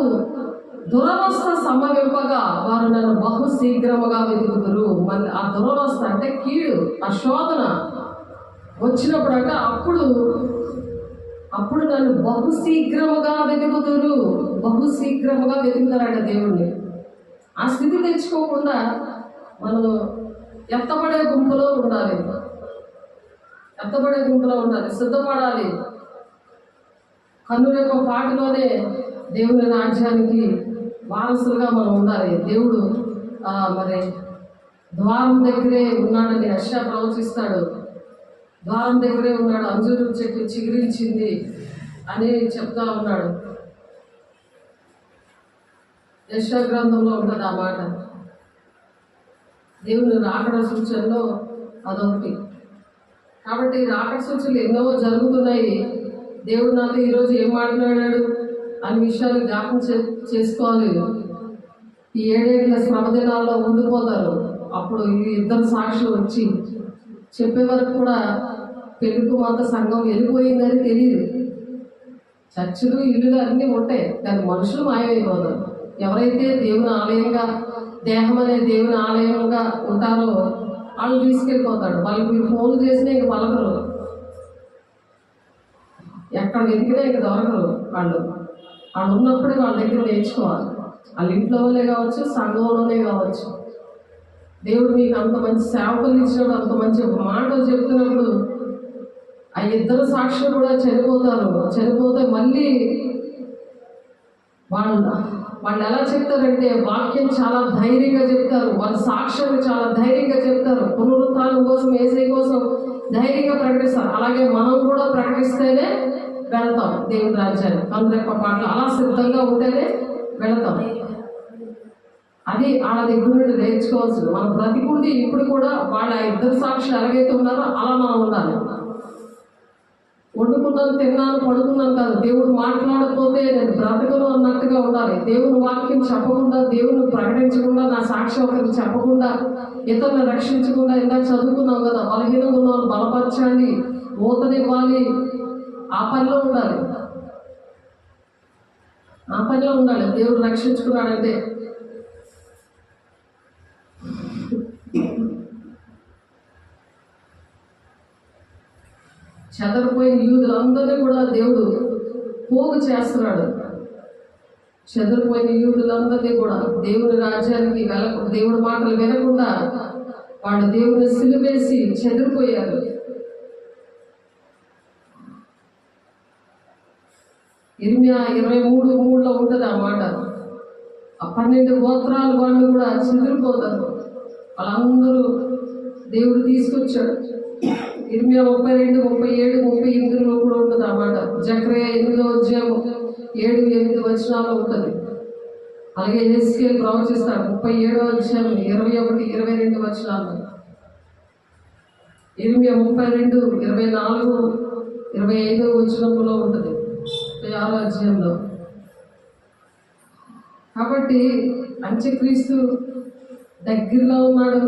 దురవస్థ సంభవింపగా వారు నన్ను బహు శీఘ్రముగా వెతుకుదురు. మళ్ళీ ఆ దురవస్థ అంటే కీడు, ఆ శోధన వచ్చినప్పుడు అంటే అప్పుడు నన్ను బహు శీఘ్రముగా వెతుకుదురు. బహు శీఘ్రముగా వెతుకుతారట దేవుణ్ణి. ఆ స్థితి తెచ్చుకోకుండా మనం ఎత్తపడే గుంపులో ఉండాలి. ఎత్తబడే గుంపులో ఉండాలి, సిద్ధపడాలి. కన్నుల యొక్క పాటలోనే దేవుని రాజ్యానికి వారసులుగా మనం ఉండాలి. దేవుడు మరి ద్వారం దగ్గరే ఉన్నాడని యెషయా ప్రవచిస్తాడు. ద్వారం దగ్గరే ఉన్నాడు, అంజూరు చెట్టు చిగురించింది అని చెప్తా ఉన్నాడు. యెషయా గ్రంథంలో ఉంటుంది ఆ మాట. దేవుని రాకడ సూచనలో అదొకటి. కాబట్టి రాకడ సూచనలు ఎన్నో జరుగుతున్నాయి. దేవుడు నాతో ఈరోజు ఏం మాట్లాడాడు అనే విషయాలు జ్ఞాపకం చేసుకోవాలి. ఈ 7 ఏళ్ల శ్రమ దినాల్లో ఉండిపోతారు. అప్పుడు ఈ ఇద్దరు సాక్షులు వచ్చి చెప్పే వరకు కూడా పెళ్లి కుమార్తె సంఘం వెళ్ళిపోయిందని తెలియదు. చర్చిలు ఇల్లులు అన్నీ ఉంటాయి, కానీ మనుషులు మాయమైపోతారు. ఎవరైతే దేవుని ఆలయంగా, దేహం అనే దేవుని ఆలయంగా ఉంటారో వాళ్ళు తీసుకెళ్ళిపోతాడు. వాళ్ళకి మీరు ఫోన్లు చేసినా ఇంక పలకరు, ఎక్కడ వెతికినా ఇంక దొరకరు. వాళ్ళు ఉన్నప్పుడే వాళ్ళ దగ్గర నేర్చుకోవాలి. వాళ్ళ ఇంట్లో వాళ్ళే కావచ్చు, సంఘంలోనే కావచ్చు. దేవుడు మీకు అంత మంచి సేవకులు ఇచ్చినప్పుడు, అంత మంచి మాటలు చెప్తున్నప్పుడు ఆ ఇద్దరు సాక్షులు కూడా చనిపోతారు. చనిపోతే మళ్ళీ వాళ్ళు ఎలా చెప్తారంటే వాక్యం చాలా ధైర్యంగా చెప్తారు. వాళ్ళ సాక్ష్యాన్ని చాలా ధైర్యంగా చెప్తారు. పునరుత్థానం కోసం, యేసయ్య కోసం ధైర్యంగా ప్రకటిస్తారు. అలాగే మనం కూడా ప్రకటిస్తేనే వెళ్తాం దేవుని రాజ్యాన్ని. కందరెప్ప పాటలు అలా సిద్ధంగా ఉంటేనే వెళతాం. అది వాళ్ళ దగ్గర నుండి నేర్చుకోవాల్సింది. మనం బ్రతికుండి ఇప్పుడు కూడా వాళ్ళ ఇద్దరు సాక్షులు ఎలాగైతే ఉన్నారో అలా మనం ఉండాలి. వండుకున్నాను, తిన్నాను, పడుకున్నాను కాదు. దేవుడు మాట్లాడకపోతే నేను బ్రతకను అన్నట్టుగా ఉండాలి. దేవుని వాక్యం చెప్పకుండా, దేవుని ప్రకటించకుండా, నా సాక్షి ఒకరికి చెప్పకుండా, ఇతరులను రక్షించకుండా, ఇందాక చదువుకున్నాం కదా, బలహీనంగా ఉన్న వాళ్ళు బలపరచాలి, ఊతనివ్వాలి. ఆ పనిలో ఉండాలి, ఆ పనిలో ఉండాలి. దేవుడు రక్షించుకున్నాడంటే చెదరిపోయిన యూదులందరినీ కూడా దేవుడు పోగు చేస్తున్నాడు. చెదరిపోయిన యూదులందరినీ కూడా దేవుని రాజ్యానికి దేవుడి మాటలు వినకుండా వాళ్ళు దేవుని సిలువేసి చెదిరిపోయారు. ఇర్మియా 23:3 ఉంటుంది ఆ మాట. ఆ 12 గోత్రాల వాళ్ళు కూడా చెదిరిపోతారు. వాళ్ళందరూ దేవుడు తీసుకొచ్చాడు. ఇర్మియా 32, 37, 38 కూడా ఉంటుంది ఆ మాట. జకర్యా 8వ అధ్యాయం 7-8 ఉంటుంది. అలాగే యెహెజ్కేలు ప్రవచిస్తాడు 37వ అధ్యాయం 21, 22. ఇర్మియా 32, 24, 25 ఉంటుంది 6వ అధ్యాయంలో. కాబట్టి అంత్యక్రీస్తు దగ్గరలో ఉన్నాడు.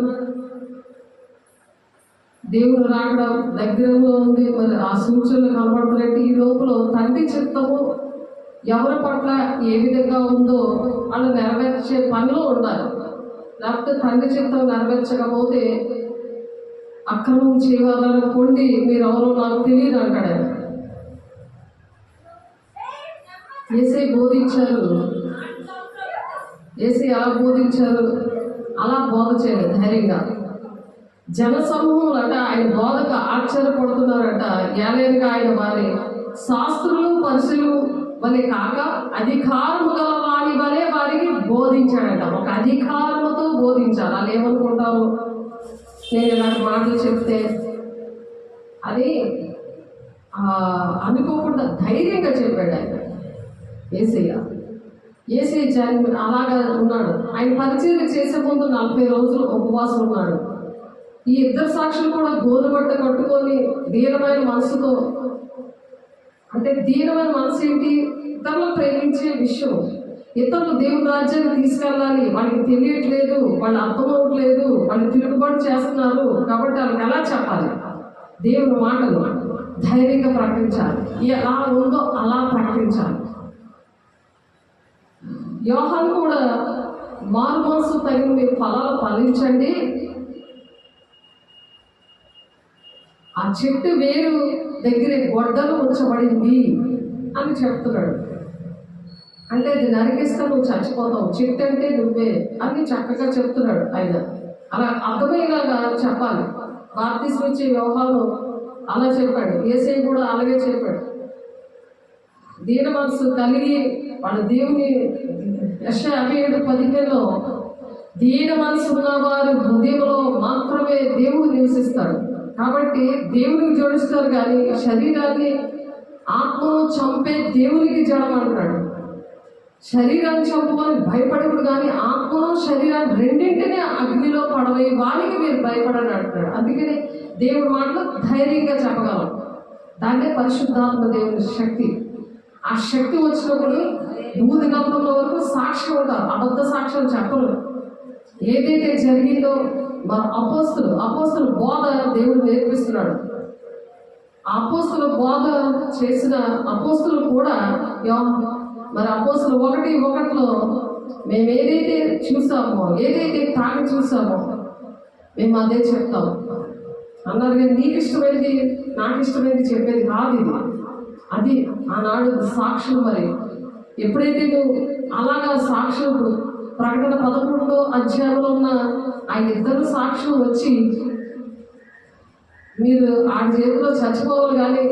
దేవుడు రాకడం దగ్గరలో ఉంది. మరి ఆ సూచనలు కనబడుతున్నట్టు ఈ లోపల తండ్రి చిత్తము ఎవరి పట్ల ఏ విధంగా ఉందో వాళ్ళు నెరవేర్చే పనిలో ఉండాలి. లేకపోతే తండ్రి చిత్తం నెరవేర్చకపోతే అక్రమం చేయవాలని పొండి మీరు ఎవరో నాకు తెలియదు అంటాడు ఆయన. యేసయ్య బోధించారు. యేసయ్య ఎలా బోధించారు? అలా బోధ చేయాలి ధైర్యంగా. జనసమూహములట ఆయన బోధకు ఆశ్చర్యపడుతున్నారట. ఏలైనగా ఆయన వారి శాస్త్రులు, పరిశీలు వలె కాక అధికారము గల వారి వలె వారికి బోధించాడట. ఒక అధికారముతో బోధించాలి. వాళ్ళు ఏమనుకుంటారు, నేను ఇలాంటి మాటలు చెప్తే అది అనుకోకుండా ధైర్యంగా చెప్పాడు ఆయన. యేసయ్య అలాగా ఉన్నాడు. ఆయన పరిచయం చేసే ముందు 40 రోజులు ఉపవాసం ఉన్నాడు. ఈ ఇద్దరు సాక్షులు కూడా గోరుబట్ట కట్టుకొని దీనమైన మనసుతో, అంటే దీనమైన మనసు ఏంటి? ఇతరులను ప్రేమించే విషయం, ఇతరులు దేవుని రాజ్యాన్ని తీసుకెళ్ళాలి. వాళ్ళకి తెలియట్లేదు, వాళ్ళు అర్థం అవ్వట్లేదు, వాళ్ళు తిరుగుబాటు చేస్తున్నారు. కాబట్టి వాళ్ళకి ఎలా చెప్పాలి? దేవుని మాటలు ధైర్యంగా ప్రకటించాలి. ఎలా ఉందో అలా ప్రకటించాలి. యోహాను కూడా మారు మనసు తగిన మీ ఫలాలు ఫలించండి, ఆ చెట్టు వేరు దగ్గర గొడ్డలు ఉంచబడింది అని చెప్తున్నాడు. అంటే అది నరికిస్తా నువ్వు చచ్చిపోతావు, చెట్టు అంటే నువ్వే అని చక్కగా చెప్తున్నాడు ఆయన. అలా అర్థమయ్యేలాగా చెప్పాలి. బాప్తిస్మం ఇచ్చే యోహాను అలా చెప్పాడు. యేసయ్య కూడా అలాగే చెప్పాడు. దీన మనసు కలిగి వాళ్ళ దేవుని యెషయా 57:15 దీన మనసు ఉన్న వారి హృదయంలో మాత్రమే దేవుడు నివసిస్తాడు. కాబట్టి దేవునికి జోడిస్తారు కానీ శరీరాన్ని ఆత్మను చంపే దేవునికి జడమంటాడు. శరీరాన్ని చంపమని భయపడకుడు కానీ ఆత్మను శరీరాన్ని రెండింటినీ అగ్నిలో పడవే వారికి మీరు భయపడని అంటున్నాడు. అందుకని దేవుడి మాటలు ధైర్యంగా చెప్పగలం. దాన్నే పరిశుద్ధాత్మ దేవుని శక్తి. ఆ శక్తి వచ్చినప్పుడు భూది గంధంలో వరకు సాక్ష్యం ఉంటారు. అబద్ధ సాక్ష్యం చెప్పరు. ఏదైతే జరిగిందో మన అపోస్తులు బోధ దేవుడు నేర్పిస్తున్నాడు. అపోస్తుల బోధ చేసిన అపోస్తులు కూడా మరి అపోస్తులు 1:1 మేము ఏదైతే చూసామో, ఏదైతే తాగి చూసామో మేము అదే చెప్తాం అన్నారు. కానీ నీకు ఇష్టమైనది నాకు ఇష్టమైనది చెప్పేది కాదు ఇది. అది ఆనాడు సాక్షులు. మరి ఎప్పుడైతే నువ్వు అలాగా సాక్షులు ప్రకటన 11వ అధ్యాయంలో ఉన్న ఆ ఇద్దరు సాక్షులు వచ్చి మీరు ఆ చేతిలో చచ్చిపోవాలి కానీ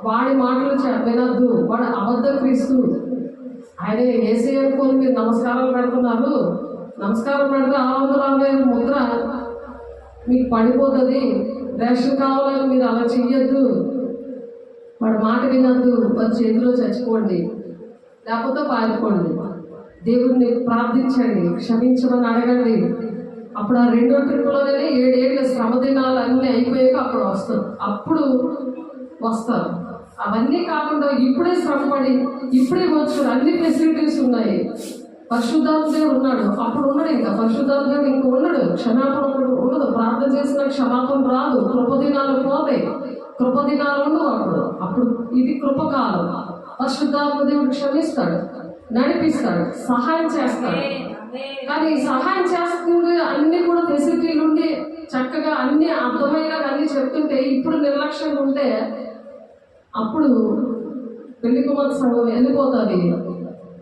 వాడి మాటలు వినద్దు, వాడు అబద్ధ క్రీస్తు, ఆయన యేసయ్య అనుకోని మీరు నమస్కారాలు పెడుతున్నారు, నమస్కారం పెడితే 665 ముద్ర మీకు పడిపోతుంది, రేషన్ కావాలని మీరు అలా చెయ్యొద్దు, వాడి మాట వినద్దు, వాడి చేతిలో చచ్చిపోండి లేకపోతే పారిపోండి, దేవుడిని ప్రార్థించండి, క్షమించమని అడగండి. అప్పుడు ఆ 2వ ట్రిప్లోనే 7 ఏళ్ళ శ్రమ దినాలు అన్నీ అయిపోయాక అప్పుడు వస్తారు. అవన్నీ కాకుండా ఇప్పుడే శ్రమపడి ఇప్పుడే వచ్చు, అన్ని ఫెసిలిటీస్ ఉన్నాయి, పరిశుద్ధాత్మ దేవుడు ఉన్నాడు. అప్పుడు ఉన్నాడు, ఇంకా పరిశుద్ధాత్మ దేవుడు ఇంకా ఉన్నాడు, క్షమాపణ ఉండదు, ప్రార్థన చేసిన క్షమాపణ రాదు, కృపదినాలు పోతాయి, కృపదినాలు ఉండవు. అప్పుడు ఇది కృపకాలం. పరిశుద్ధాత్మ దేవుడు క్షమిస్తాడు, నడిపిస్తాడు, సహాయం చేస్తాడు. కానీ సహాయం చేస్తుంది అన్ని కూడా ఫెసిలిటీలు ఉండి చక్కగా అన్ని అర్థమయ్యేలా అన్ని చెప్తుంటే ఇప్పుడు నిర్లక్ష్యంగా ఉంటే అప్పుడు పెళ్లి కుమార్తె సంఘం వెళ్ళిపోతుంది.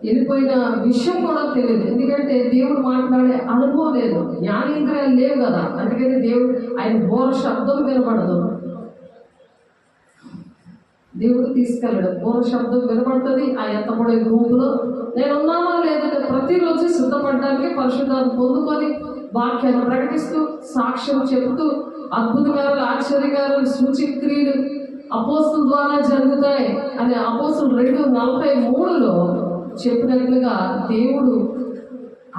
వెళ్ళిపోయిన విషయం కూడా తెలియదు. ఎందుకంటే దేవుడు మాట్లాడే అనుభవం లేదు, జ్ఞానేంద్రియాలు లేవు కదా. అందుకని దేవుడు ఆయన బోర శబ్దం వినపడదు, దేవుడు తీసుకెళ్ళడు. బోర శబ్దం వినపడుతుంది. ఆ ఎత్తపడే గుంపులో నేను ఉన్నానా లేదని ప్రతిరోజు సిద్ధపడడానికి పరిశుద్ధాన్ని పొందుకొని వాక్యాన్ని ప్రకటిస్తూ సాక్ష్యం చెబుతూ అద్భుతకారులు, ఆశ్చర్యకారులు, సూచక్రియలు అపోస్తుల ద్వారా జరుగుతాయి అని అపోస్తులు 2:43 చెప్పినట్లుగా దేవుడు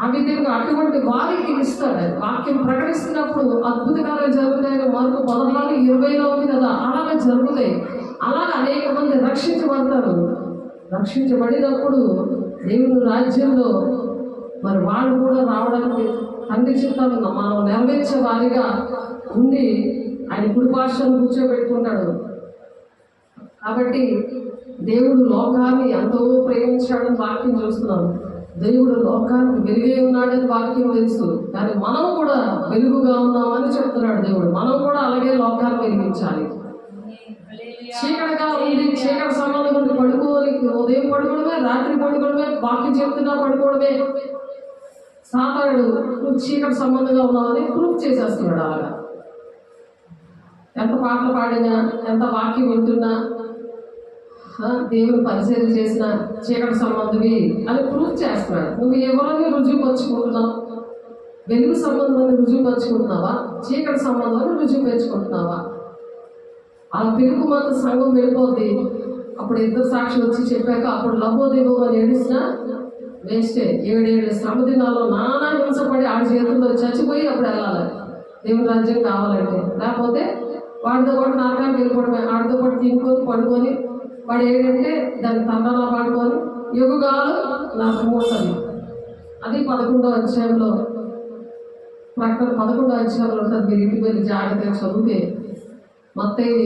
ఆ విధంగా అటువంటి వారికి ఇస్తాడు. వాక్యం ప్రకటిస్తున్నప్పుడు అద్భుతకార్యాలు జరుగుతాయని మార్కు 16:20 ఉంది కదా, అలాగే జరుగుతాయి. అలా అనేక మంది రక్షించబడతారు. రక్షించబడినప్పుడు దేవుని రాజ్యంలో మరి వాళ్ళు కూడా రావడానికి తండ్రి చిత్తాన్ని మనం నెరవేర్చే వారిగా ఉండి ఆయన కుడిపార్శ్వాన్ని కూర్చోబెట్టుకుంటాడు. కాబట్టి దేవుడు లోకాన్ని ఎంతో ప్రేమించాడని వాక్యం చూస్తున్నాం. దేవుడు లోకానికి వెలుగే ఉన్నాడని వాక్యం తెలుసు. కానీ మనం కూడా వెలుగుగా ఉన్నామని చెప్తున్నాడు దేవుడు. మనం కూడా అలాగే లోకాన్ని వెలిగించాలి. చీకటిగా ఉంది, చీకటి సంబంధం ఉండి పడుకోవాలి, ఉదయం పడుకోవడమే, రాత్రి పడుకోవడమే, వాక్యం చెప్తున్నా పడుకోవడమే. సాతానుడు నువ్వు చీకటి సంబంధంగా ఉన్నావని ప్రూఫ్ చేసేస్తున్నాడు. అలాగా ఎంత పాటలు పాడినా, ఎంత వాక్యం వింటున్నా, దేవుని పరిచయం చేసిన చీకటి సంబంధమే అని ప్రూఫ్ చేస్తున్నాడు. నువ్వు ఎవరిని రుజువుపరుచుకుంటున్నావు? వెలుగు సంబంధాన్ని రుజువుపరుచుకుంటున్నావా? చీకటి సంబంధాన్ని రుజువుపరుచుకుంటున్నావా? ఆ పెరుగు మాత్రం సంఘం వెళ్ళిపోద్ది. అప్పుడు ఇద్దరు సాక్షులు వచ్చి చెప్పాక అప్పుడు లభోదేవో అని ఏడిసినా వేస్టే. 7 శ్రమ దినాల్లో నానా హింసపడి ఆడి చేతుల్లో చచ్చిపోయి అప్పుడు వెళ్ళాలి దేవుని రాజ్యం కావాలంటే. లేకపోతే వాడితో పాటు నరకానికి వెళ్ళిపోవడమే. ఆడితో పాటు తినుకొని పడుకొని వాడు ఏంటంటే దాన్ని తండ్రలా పాడుకొని యుగాలు నాకు మోస్తుంది. అది 11వ అధ్యాయంలో ప్రకటన 11వ అధ్యాయంలో ఉంటుంది. మీరు ఇంటికి వెళ్ళి జాగ్రత్తగా చదివితే మత్తయి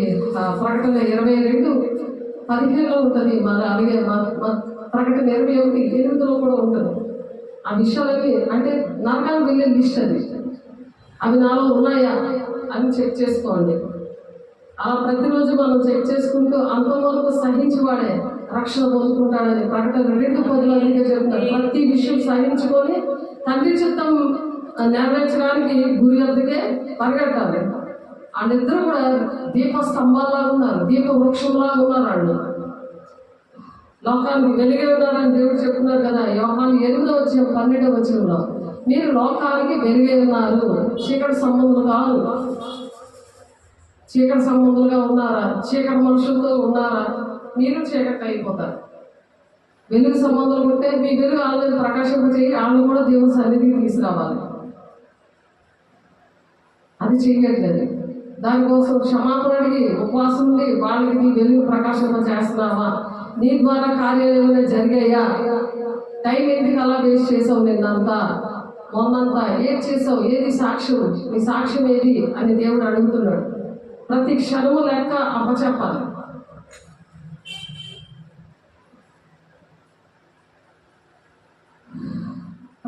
ప్రకటన 22:15 ఉంటుంది. మరి అలాగే ప్రకటన 21:8 కూడా ఉంటుంది. ఆ విషయాలవి అంటే నరకానికి వెళ్ళే లిస్ట్ అది. అవి నాలో ఉన్నాయా అని చెక్ చేసుకోండి. అలా ప్రతిరోజు మనం చెక్ చేసుకుంటూ అంతవరకు సహించువాడే రక్షణ పొందుకుంటాడని ప్రకటన 2:10 చెప్తాడు. ప్రతి విషయం సహించుకొని తండ్రి చిత్తం నెరవేర్చడానికి గురి వద్దకే పరిగెట్టాలి. వాళ్ళిద్దరు కూడా దీప స్తంభాల్లాగా ఉన్నారు, దీప వృక్షంలాగా ఉన్నారు. వాళ్ళు లోకానికి వెలుగే ఉన్నారని దేవుడు చెప్తున్నారు కదా. యోహాను 8:12 మీరు లోకానికి వెలుగే ఉన్నారు, చీకటి సంబంధులు కాదు. చీకటి సంబంధులుగా ఉన్నారా? చీకటి మనుషులతో ఉన్నారా? మీరు చీకటి అయిపోతారు. వెలుగు సంబంధాలు ఉంటే మీ వెలుగు వాళ్ళని ప్రకాశింపచేయి, వాళ్ళు కూడా దేవుని సన్నిధికి తీసుకురావాలి. అది చేయట్లేదు. దానికోసం క్షమాపణ అడిగి ఉపవాసం ఉండి వాళ్ళకి నీ వెలుగు ప్రకాశింప చేస్తున్నావా? నీ ద్వారా కార్యాలు ఏమైనా జరిగాయా? టైం ఎందుకు అలా వేస్ట్ చేసావు? నిన్నంతా మొన్నంతా ఏది చేసావు? ఏది సాక్ష్యం? నీ సాక్ష్యం ఏది అని దేవుడు అడుగుతున్నాడు. ప్రతి క్షణము లెక్క అప్పచెప్పాలి.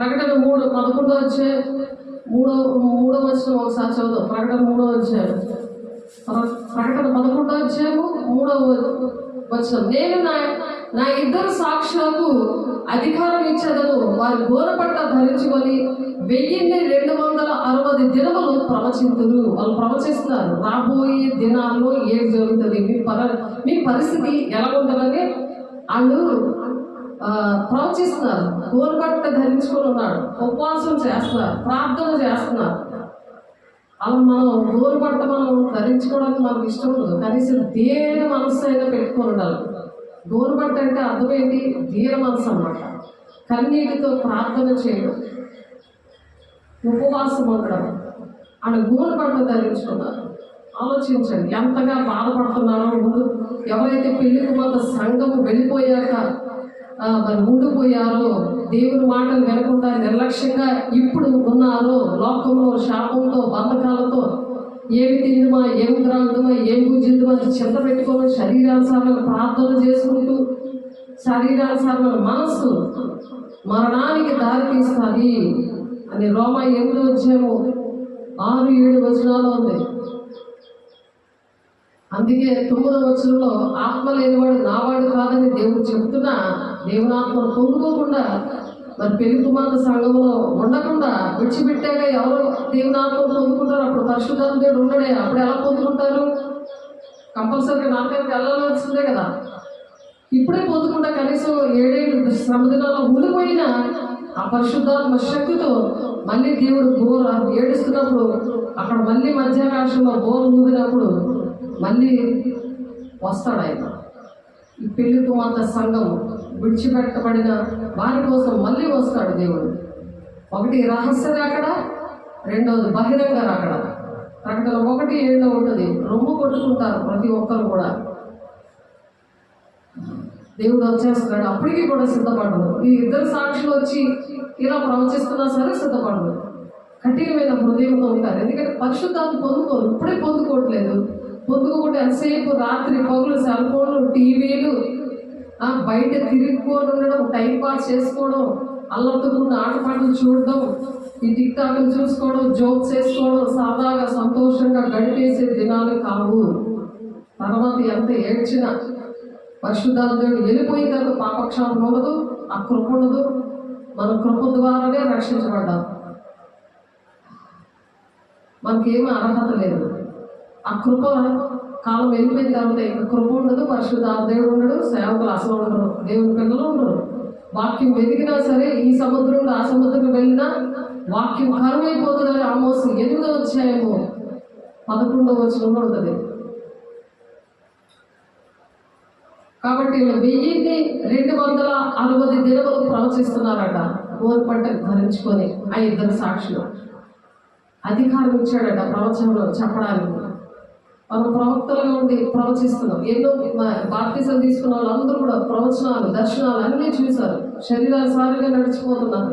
ప్రకటన 3:11 ఒకసారి చదువు. ప్రకటన 11:3 నేను నా ఇద్దరు సాక్షులకు అధికారం ఇచ్చేదను, వారి గోనపట్ట ధరించుకొని 1260 దినములు ప్రవచింతురు. వాళ్ళు ప్రవచిస్తున్నారు రాబోయే దినాల్లో ఏం జరుగుతుంది, మీ పరిస్థితి ఎలా ఉంటుందని వాళ్ళు ప్రవచిస్తున్నారు. గోనపట్ట ధరించుకొని ఉన్నాడు, ఉపవాసం చేస్తున్నారు, ప్రార్థన చేస్తున్నారు. అలా మనం గోనపట్ట మనం ధరించుకోవడానికి మనకు ఇష్టం ఉండదు. కనీసం దేని మనస్సు అయినా పెట్టుకొని ఉండాలి. గోనపట్ట అంటే అర్థం ఏంటి? దీన మనసు అన్నమాట. కన్నీటితో ప్రార్థన చేయడం, ఉపవాసం ఉండడం. ఆడ గోనపట్ట ధరించుకున్నారు. ఆలోచించండి ఎంతగా బాధపడుతున్నారో. ముందు ఎవరైతే పెళ్లి కుమార్తె సంఘము వెళ్ళిపోయాక మరి ఉండిపోయారో, దేవుని మాటలు వినకుండా నిర్లక్ష్యంగా ఇప్పుడు ఉన్నారో, లోకంలో శాపంతో బంధకాలతో ఏమి తిందుమా, ఏమి త్రాగుదమా, ఏం భుజిద్దుమా అని చింత పెట్టుకొని శరీరానుసారమైన ప్రార్థన చేసుకుంటూ శరీరానుసారమైన మనస్సు మరణానికి దారి తీస్తుంది అని రోమా 8:6-7 ఉంది. అందుకే 9 ఆత్మ లేనివాడు నావాడు కాదని దేవుడు చెప్తున్నా, దేవునాత్మను పొందుకోకుండా మరి పెళ్లి కుమార్తె సంఘంలో ఉండకుండా విడిచిపెట్టాక ఎవరు దేవునాత్మను పొందుకుంటారు? అప్పుడు పరిశుద్ధాత్మ దేవుడు ఉండడే, అప్పుడు ఎలా పొందుకుంటారు? కంపల్సరీగా నాటకానికి వెళ్ళాల్సిందే కదా. ఇప్పుడే పొందుకుంటా కనీసం 7 శ్రమ దినాల్లో ఉండిపోయినా ఆ పరిశుద్ధాత్మ శక్తితో మళ్ళీ దేవుడు బోర ఏడుస్తున్నప్పుడు, అక్కడ మళ్ళీ మధ్యాకాశంలో బోర ఊదినప్పుడు మళ్ళీ వస్తాడు ఆయన. ఈ పెళ్లి కుమార్తె సంఘం విడిచిపెట్టబడిన వారి కోసం మళ్ళీ వస్తాడు దేవుడు. ఒకటి రహస్య రాకడ, రెండవది బహిరంగ రాకడ. ప్రకటన 1:7 ఉంటుంది. రొమ్ము కొట్టుకుంటారు ప్రతి ఒక్కరు కూడా. దేవుడు వచ్చేస్తున్నాడు, అప్పటికీ కూడా సిద్ధపడదు. ఈ ఇద్దరు సాక్షులు వచ్చి ఇలా ప్రవచిస్తున్నా సరే సిద్ధపడదు. కఠినమైన హృదయంతో ఉంటారు. ఎందుకంటే పరిశుద్ధాత్మ పొందుకోరు, ఇప్పుడే పొందుకోవట్లేదు. పొందుకోకుండా ఎంతసేపు రాత్రి పగులు సెల్ ఫోన్లు, టీవీలు, బయట తిరుగుకొని ఉండడం, టైం పాస్ చేసుకోవడం, అల్లరితో కూడిన ఆటపాటలు చూడడం, ఈ టిక్ టాక్లు చూసుకోవడం, జోక్స్ వేసుకోవడం, సరదాగా సంతోషంగా గడిపేసే దినాలు కావు. తర్వాత ఎంత ఏడ్చినా పరిశుద్ధాత్ముడు వెళ్ళిపోయిన తర్వాత పాపక్షాపం ఉండదు, ఆ కృప ఉండదు. మన కృప ద్వారానే రక్షించబడ్డాం. మనకేమీ అర్హత లేదు. ఆ కృప కాలం వెళ్ళిపోయిన తర్వాత ఇంకా కృప ఉండదు, పరిశుద్ధాత్ముడు ఉండడు, సేవకులు అసలు ఉండరు, దేవుని పిల్లలు ఉండరు. వాక్యం వెతికినా సరే ఈ సముద్రం ఆ సముద్రం వెళ్ళినా వాక్యం కరువైపోతుందని ఆమోస్ 8:11 ఉంటుంది. కాబట్టి 1260 దినములు ప్రవచిస్తున్నారట గోనపట్ట ధరించుకొని. ఆ ఇద్దరు సాక్షులు అధికారం ఇచ్చాడట ప్రవచనంలో చెప్పడానికి. మనం ప్రవక్తలుగా ఉండి ప్రవచిస్తున్నాం. ఎన్నో బాప్తిజం తీసుకున్న వాళ్ళందరూ కూడా ప్రవచనాలు, దర్శనాలు అన్నీ చూశారు. శరీరానుసారంగా నడిచిపోతున్నారు.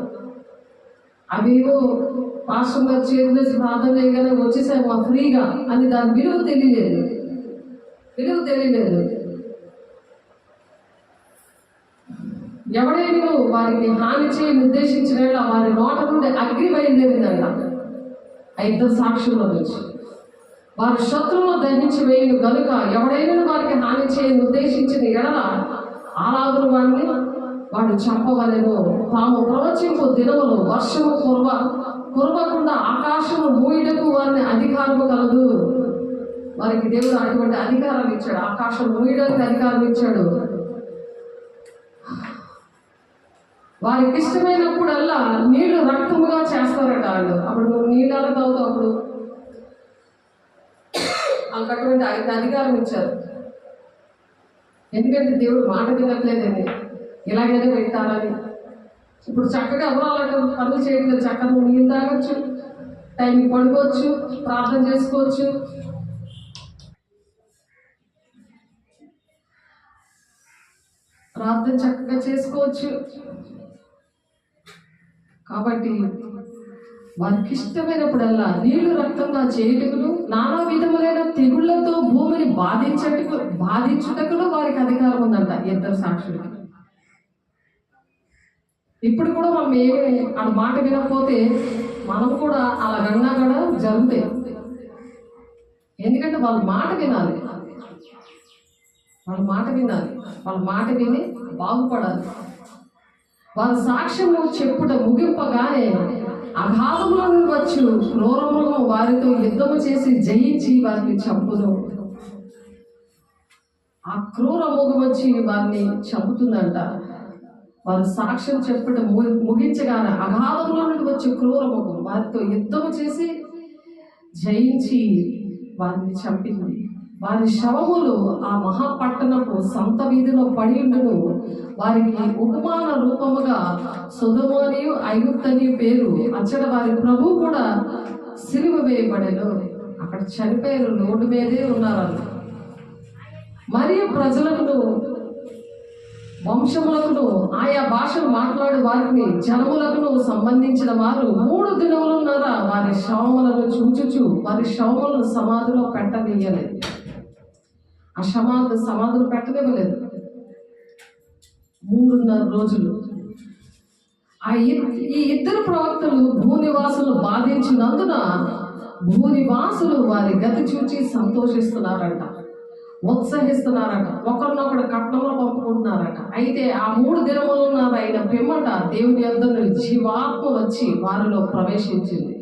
అవేవో పాస్టర్ గారు చేతులేసి ప్రార్థన చేయగానే వచ్చేసాయి మా ఫ్రీగా అని దాని విలువ తెలియలేదు. ఎవడైనా వారికి హాని చేయని ఉద్దేశించిన వారి నోట నుండి అగ్ని బయలుదేరిందంట. ఆ ఇద్దరు సాక్షుల్లో నుంచి వారి శత్రువులు దహించి వేయను కనుక ఎవడైనా వారికి హాని చేయని ఉద్దేశించిన ఎడల ఆరాధన వాడు చంపవలెను. తాము ప్రవచింపు దినములు వర్షము కురవకుండా ఆకాశము మూయటకు వారిని అధికారము కలదు. వారికి దేవుడు అటువంటి అధికారం ఇచ్చాడు. ఆకాశం మూయడానికి అధికారం ఇచ్చాడు. వారికి ఇష్టమైనప్పుడల్లా నీళ్లు రక్తముగా చేస్తారట వాళ్ళు. అప్పుడు నువ్వు నీళ్ళ తాగుతావు. అప్పుడు వాళ్ళకి అటువంటి అధికారం ఇచ్చారు. ఎందుకంటే దేవుడు మాట వినట్లేదండి, ఇలాగైనా వింటారని. ఇప్పుడు చక్కగా ఎవరు అలాంటి పనులు చేయట్లేదు. చక్కగా నువ్వు నీళ్ళు తాగొచ్చు, టైంకి పడుకోవచ్చు, ప్రార్థన చేసుకోవచ్చు. ప్రార్థన చక్కగా చేసుకోవచ్చు. కాబట్టి వారికి ఇష్టమైనప్పుడల్లా నీళ్లు రక్తంగా చేయుటకును నానా విధములైన తెగుళ్లతో భూమిని బాధించుటకును వారికి అధికారం ఉందంట ఇద్దరు సాక్షులకి. ఇప్పుడు కూడా మనం ఏమి ఆ మాట వినకపోతే మనం కూడా అలాగన్నా కూడా జరుగుతాయి. ఎందుకంటే వాళ్ళ మాట వినాలి, వాళ్ళ మాట వినాలి, వాళ్ళ మాట విని బాగుపడాలి. వాళ్ళ సాక్ష్యము చెప్పుట ముగింపగానే అగాధంలో నుండి వచ్చు క్రూరములను వారితో యుద్ధము చేసి జయించి వారిని చంపును. ఆ క్రూర మృగం వచ్చి వారిని చంపుతుందంట. వారి సాక్ష్యం చెప్పుట ముగించగానే అగాధంలో నుండి వచ్చి క్రూర మృగం వారితో యుద్ధము చేసి జయించి వారిని చంపింది. వారి శవములు ఆ మహాపట్టణపు సంత వీధిలో పడి ఉండును. వారికి ఉపమాన రూపముగా సొదొమ అనియు ఐగుప్తు అని పేరు. అచ్చట వారి ప్రభు కూడా సిలువ వేయబడెను. అక్కడ చనిపోయారు, రోడ్డు మీదే ఉన్నారు. మరియు ప్రజలకు వంశములకు ఆయా భాషలు మాట్లాడే వారికి జనములకు సంబంధించిన వారు 3 దినములున్నారా వారి శవములను చూచుచు వారి శవములను సమాధిలో పెట్టనీయలేదు. ఆ సమాధులు పెట్టనివ్వలేదు 3.5 రోజులు. ఈ ఇద్దరు ప్రవక్తలు భూనివాసులు బాధించినందున భూనివాసులు వారి గతి చూచి సంతోషిస్తున్నారంట, ఉత్సహిస్తున్నారట, ఒకరినొకరు కట్నంలో పంపుకుంటున్నారట. అయితే ఆ 3 దినములున్నారు అయిన పిమ్మట దేవుని యొద్ద జీవాత్మ వచ్చి వారిలో ప్రవేశించింది.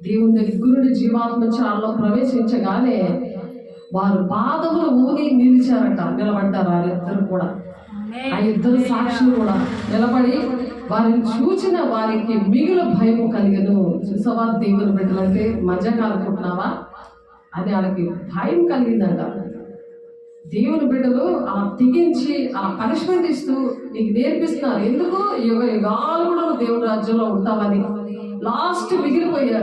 దేవుని దగ్గర జీవాత్మ చాలలో ప్రవేశించగానే వారు పాదములు ఊని నిలబడ్డారు. వారిద్దరు కూడా, ఆ ఇద్దరు సాక్షులు కూడా నిలబడి వారిని చూచిన వారికి మిగులు భయము కలిగను. చూసావా దేవుని బిడ్డలంటే మజాగా అనుకుంటున్నావా అని వాళ్ళకి భయం కలిగిందంట. దేవుని బిడ్డలు అలా తెగించి ఆ పనిష్మెంట్ ఇస్తూ నీకు నేర్పిస్తున్నారు. ఎందుకు యుగాలు కూడా దేవుని రాజ్యంలో ఉంటామని. లాస్ట్ మిగిలిపోయిన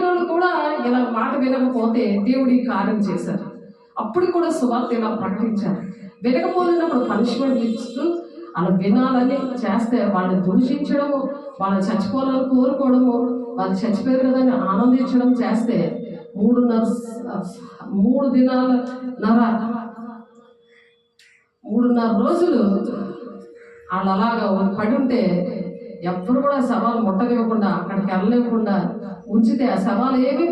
వాళ్ళు కూడా ఇలా మాట వినకపోతే దేవుడి కార్యం చేశారు. అప్పుడు కూడా సువార్త ఇలా ప్రకటించారు. వినకపోయినప్పుడు పనిష్మెంట్ ఇస్తూ అలా వినాలని చేస్తే వాళ్ళని దూషించడము, వాళ్ళు చచ్చిపోవాలని కోరుకోవడము, వాళ్ళు చచ్చిపోయారు కదా అని ఆనందించడం చేస్తే 3.5 రోజులు వాళ్ళు అలాగా పడి ఉంటే ఎవ్వరు కూడా శవాలు ముట్టనివ్వకుండా అక్కడికి వెళ్ళలేకుండా ఉంచితే ఆ శవాలు ఏమీ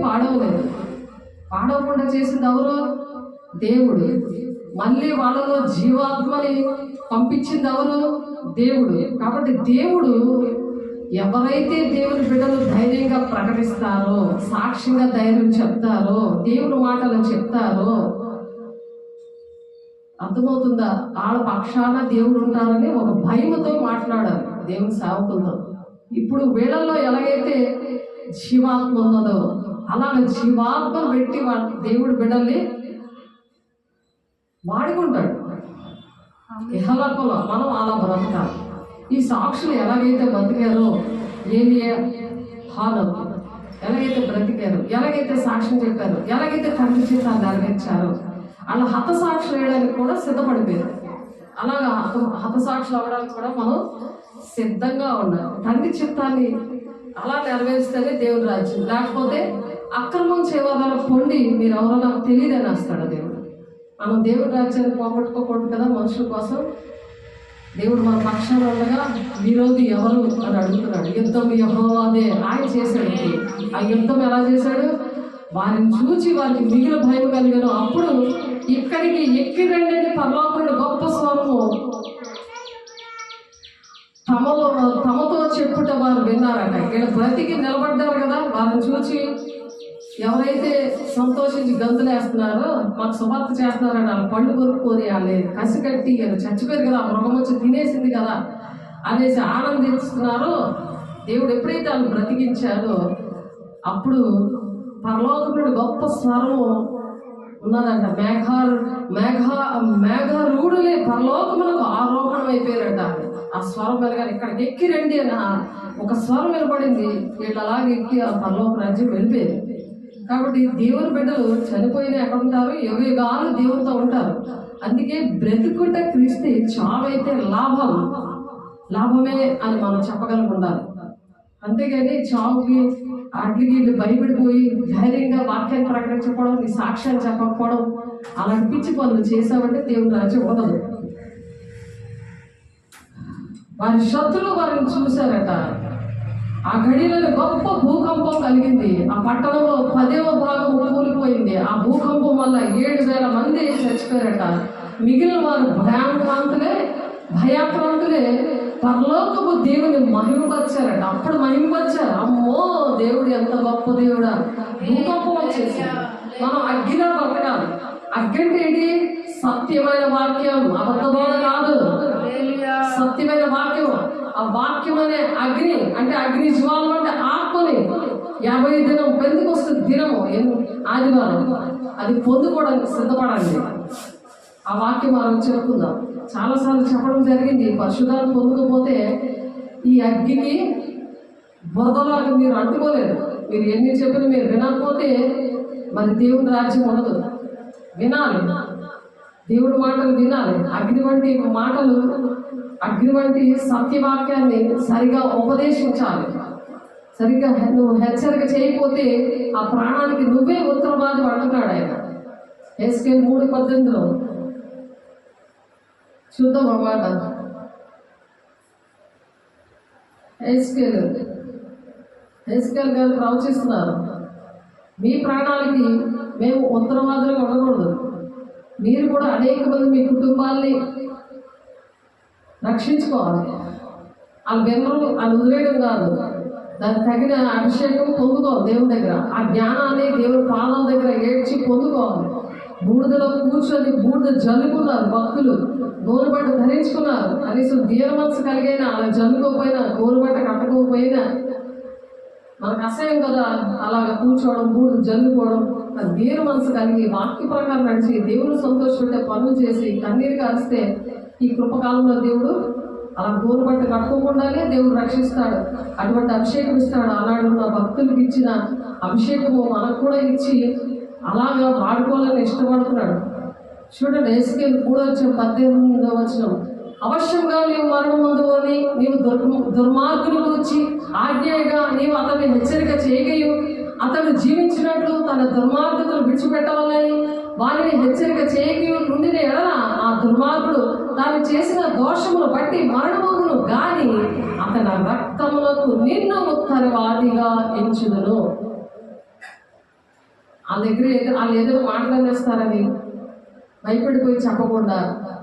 పాడవకుండా చేసింది ఎవరు? దేవుడు. మళ్ళీ వాళ్ళలో జీవాత్మని పంపించింది ఎవరు? దేవుడు. కాబట్టి దేవుడు ఎవరైతే దేవుని బిడ్డలు ధైర్యంగా ప్రకటిస్తారో, సాక్ష్యంగా ధైర్యం చెప్తారో, దేవుని మాటలు చెప్తారో, అర్థమవుతుందా? వాళ్ళ పక్షాన దేవుడు ఉంటారని ఒక భయముతో మాట్లాడారు దేవుని సేవకులతో. ఇప్పుడు వీళ్ళల్లో ఎలాగైతే జీవాత్మ ఉన్నదో అలాగే జీవాత్మను పెట్టి దేవుడి బిడ్డల్ని వాడుకుంటాడు. ఇహలోకంలో మనం అలా బ్రతకాలి. ఈ సాక్షులు ఎలాగైతే బతికారో, హానం ఎలాగైతే బ్రతికారు, ఎలాగైతే సాక్ష్యం చెప్పారు, ఎలాగైతే తండ్రి చిత్తాన్ని నెరవేర్చారో అలా హతసాక్షులు వేయడానికి కూడా సిద్ధపడిపోయారు. అలాగా హతసాక్షులు అవ్వడానికి కూడా మనం సిద్ధంగా ఉండాలి. తండ్రి చిత్తాన్ని అలా నెరవేర్స్తేనే దేవుని రాజ్యం. లేకపోతే అక్రమం చేయవాళ్ళ పొండి మీరు ఎవరో నాకు తెలియదని వస్తాడు దేవుడు. మనం దేవుడి రాజ్యాన్ని పోగొట్టుకోకూడదు కదా. మనుషుల కోసం దేవుడు మన పక్షాన ఉండగా విరోధి ఎవరు అని అడుగుతున్నాడు. యుద్ధం యెహోవాదే, ఆయన చేశాడు. ఆ యుద్ధం ఎలా చేశాడు? వారిని చూచి వారికి మిగిలిన భయం కలిగాను. అప్పుడు ఇక్కడికి ఎక్కిరండి పరలోకుడు గొప్ప స్వరము తమతో చెప్పుట వారు విన్నారట. ఇక్కడ బ్రతికి నిలబడ్డారు కదా, వారిని చూచి ఎవరైతే సంతోషించి గంతులేస్తున్నారో మాకు సువార్త చేస్తున్నారని వాళ్ళు పళ్ళు కొరుక్కొని వాళ్ళు కసి కట్టి చచ్చిపోయారు కదా, మృగం వచ్చి తినేసింది కదా అనేసి ఆనందిస్తున్నారో, దేవుడు ఎప్పుడైతే వాళ్ళు బ్రతికించారో అప్పుడు పరలోకముడు గొప్ప స్వరము ఉన్నదంట. మేఘారూఢులే పరలోకములకు ఆరోహణం అయిపోయారట. ఆ స్వరం కలగాలి, ఇక్కడికి ఎక్కి రండి అని ఒక స్వరం వినపడింది. వీళ్ళు అలాగే ఎక్కి ఆ పరలోక రాజ్యం వెళ్ళిపోయారు. కాబట్టి దేవుని బిడ్డలు చనిపోయినా ఎక్కడ ఉంటారు? యుగాలు దేవునితో ఉంటారు. అందుకే బ్రతుకుంటే క్రీస్తే చావైతే లాభమే అని మనం చెప్పగలిగి ఉండాలి. అంతేగాని చావుకి అట్లకి వీళ్ళు భయపడిపోయి ధైర్యంగా వాక్యాన్ని ప్రకటించకపోవడం, నీ సాక్ష్యాన్ని చెప్పకపోవడం, అలాంటి పిచ్చి పనులు చేసామంటే దేవుని రాజ్యం ఉండదు. వారి శత్రులు వారిని చూశారట. ఆ గడిలో గొప్ప భూకంపం కలిగింది. ఆ పట్టణంలో 10వ భాగం కూలిపోయింది. ఆ భూకంపం వల్ల 7,000 మంది చచ్చిపోయారట. మిగిలిన వారు భయాక్రాంతులే పరలోకపు దేవుని మహిమపరిచారట. అప్పుడు మహిమపరిచారు. అమ్మో, దేవుడు ఎంత గొప్ప దేవుడా! భూకంపం వచ్చేసి మనం అగ్గిలో బతకాలి. అగ్గి అంటే ఏంటి? సత్యమైన వాక్యం, అబద్ధబోధ కాదు, సత్యమైన వాక్యం. ఆ వాక్యం అనే అగ్ని అంటే అగ్ని జ్వాలం అంటే ఆత్మని 50 దినం పెందుకొస్తే దినము ఆదివారం అది పొందుకోవడానికి సిద్ధపడండి. ఆ వాక్యం మనం చెప్పుకుందాం. చాలాసార్లు చెప్పడం జరిగింది. పరిశుద్ధాన్ని పొందకపోతే ఈ అగ్గికి బురదలాగా మీరు అంటుకోలేరు. మీరు ఎన్ని చెప్పినా మీరు వినకపోతే మరి దేవుని రాజ్యం ఉండదు. వినాలి, దేవుడి మాటలు వినాలి. అగ్ని వంటి సత్యవాక్యాన్ని సరిగా ఉపదేశించాలి. సరిగ్గా నువ్వు హెచ్చరిక చేయకపోతే ఆ ప్రాణానికి నువ్వే ఉత్తరవాది అంటున్నాడు ఆయన. ఎస్కేల్ 3:18 చూద్దాం అన్నమాట. ఎస్కేల్ గారు ప్రవచిస్తున్నారు, మీ ప్రాణాలకి మేము ఉత్తరవాదులుగా ఉండకూడదు. మీరు కూడా అనేక మంది మీ కుటుంబాల్ని రక్షించుకోవాలి. వాళ్ళ బెంగళూరు వాళ్ళు వదిలేయడం కాదు, దానికి తగిన అభిషేకం పొందుకోవాలి దేవుని దగ్గర. ఆ జ్ఞానాన్ని దేవుని పాదాల దగ్గర ఏడ్చి పొందుకోవాలి. బూడిదలో కూర్చొని బూడిద జల్లుకున్నారు భక్తులు, గోరుబట్ట ధరించుకున్నారు. కనీసం దీన మనసు కలిగైనా అలా జల్లుకోకపోయినా, గోరుబట్ట కట్టకపోయినా మనకు అసహ్యం కదా అలాగ కూర్చోవడం, బూడిద జల్లుకోవడం. దీన మనసు కలిగి వాక్య ప్రకారం నడిచి దేవుని సంతోషపెట్టే పనులు చేసి కన్నీరు కారిస్తే ఈ కృపకాలంలో దేవుడు అలా గోరుబట్ట కట్టుకోకుండానే దేవుడు రక్షిస్తాడు. అటువంటి అభిషేకం ఇస్తాడు. ఆనాడు నా భక్తులకు ఇచ్చిన అభిషేకము మనకు కూడా ఇచ్చి అలాగా వాడుకోవాలని ఇష్టపడుతున్నాడు. చూడండి, ఎస్కేల్ 3:18 అవశ్యంగా నీవు మరణం పొందుకొని నీవు దుర్మార్గుని గురించి ఆజ్ఞగా నీవు అతన్ని హెచ్చరిక చేయగయు, అతడు జీవించినట్లు తన దుర్మార్గతను విడిచిపెట్టవాలని వారిని హెచ్చరిక చేయగయు నుండిన ఎడల ఆ దుర్మార్గుడు తాను చేసిన దోషమును బట్టి మరణమగును గాని అతని రక్తములకు నిన్ను ఉత్తరవాదిగా ఎంచుదును. వాళ్ళు ఎదురు మాట్లాడేస్తారని భయపడిపోయి చెప్పకుండా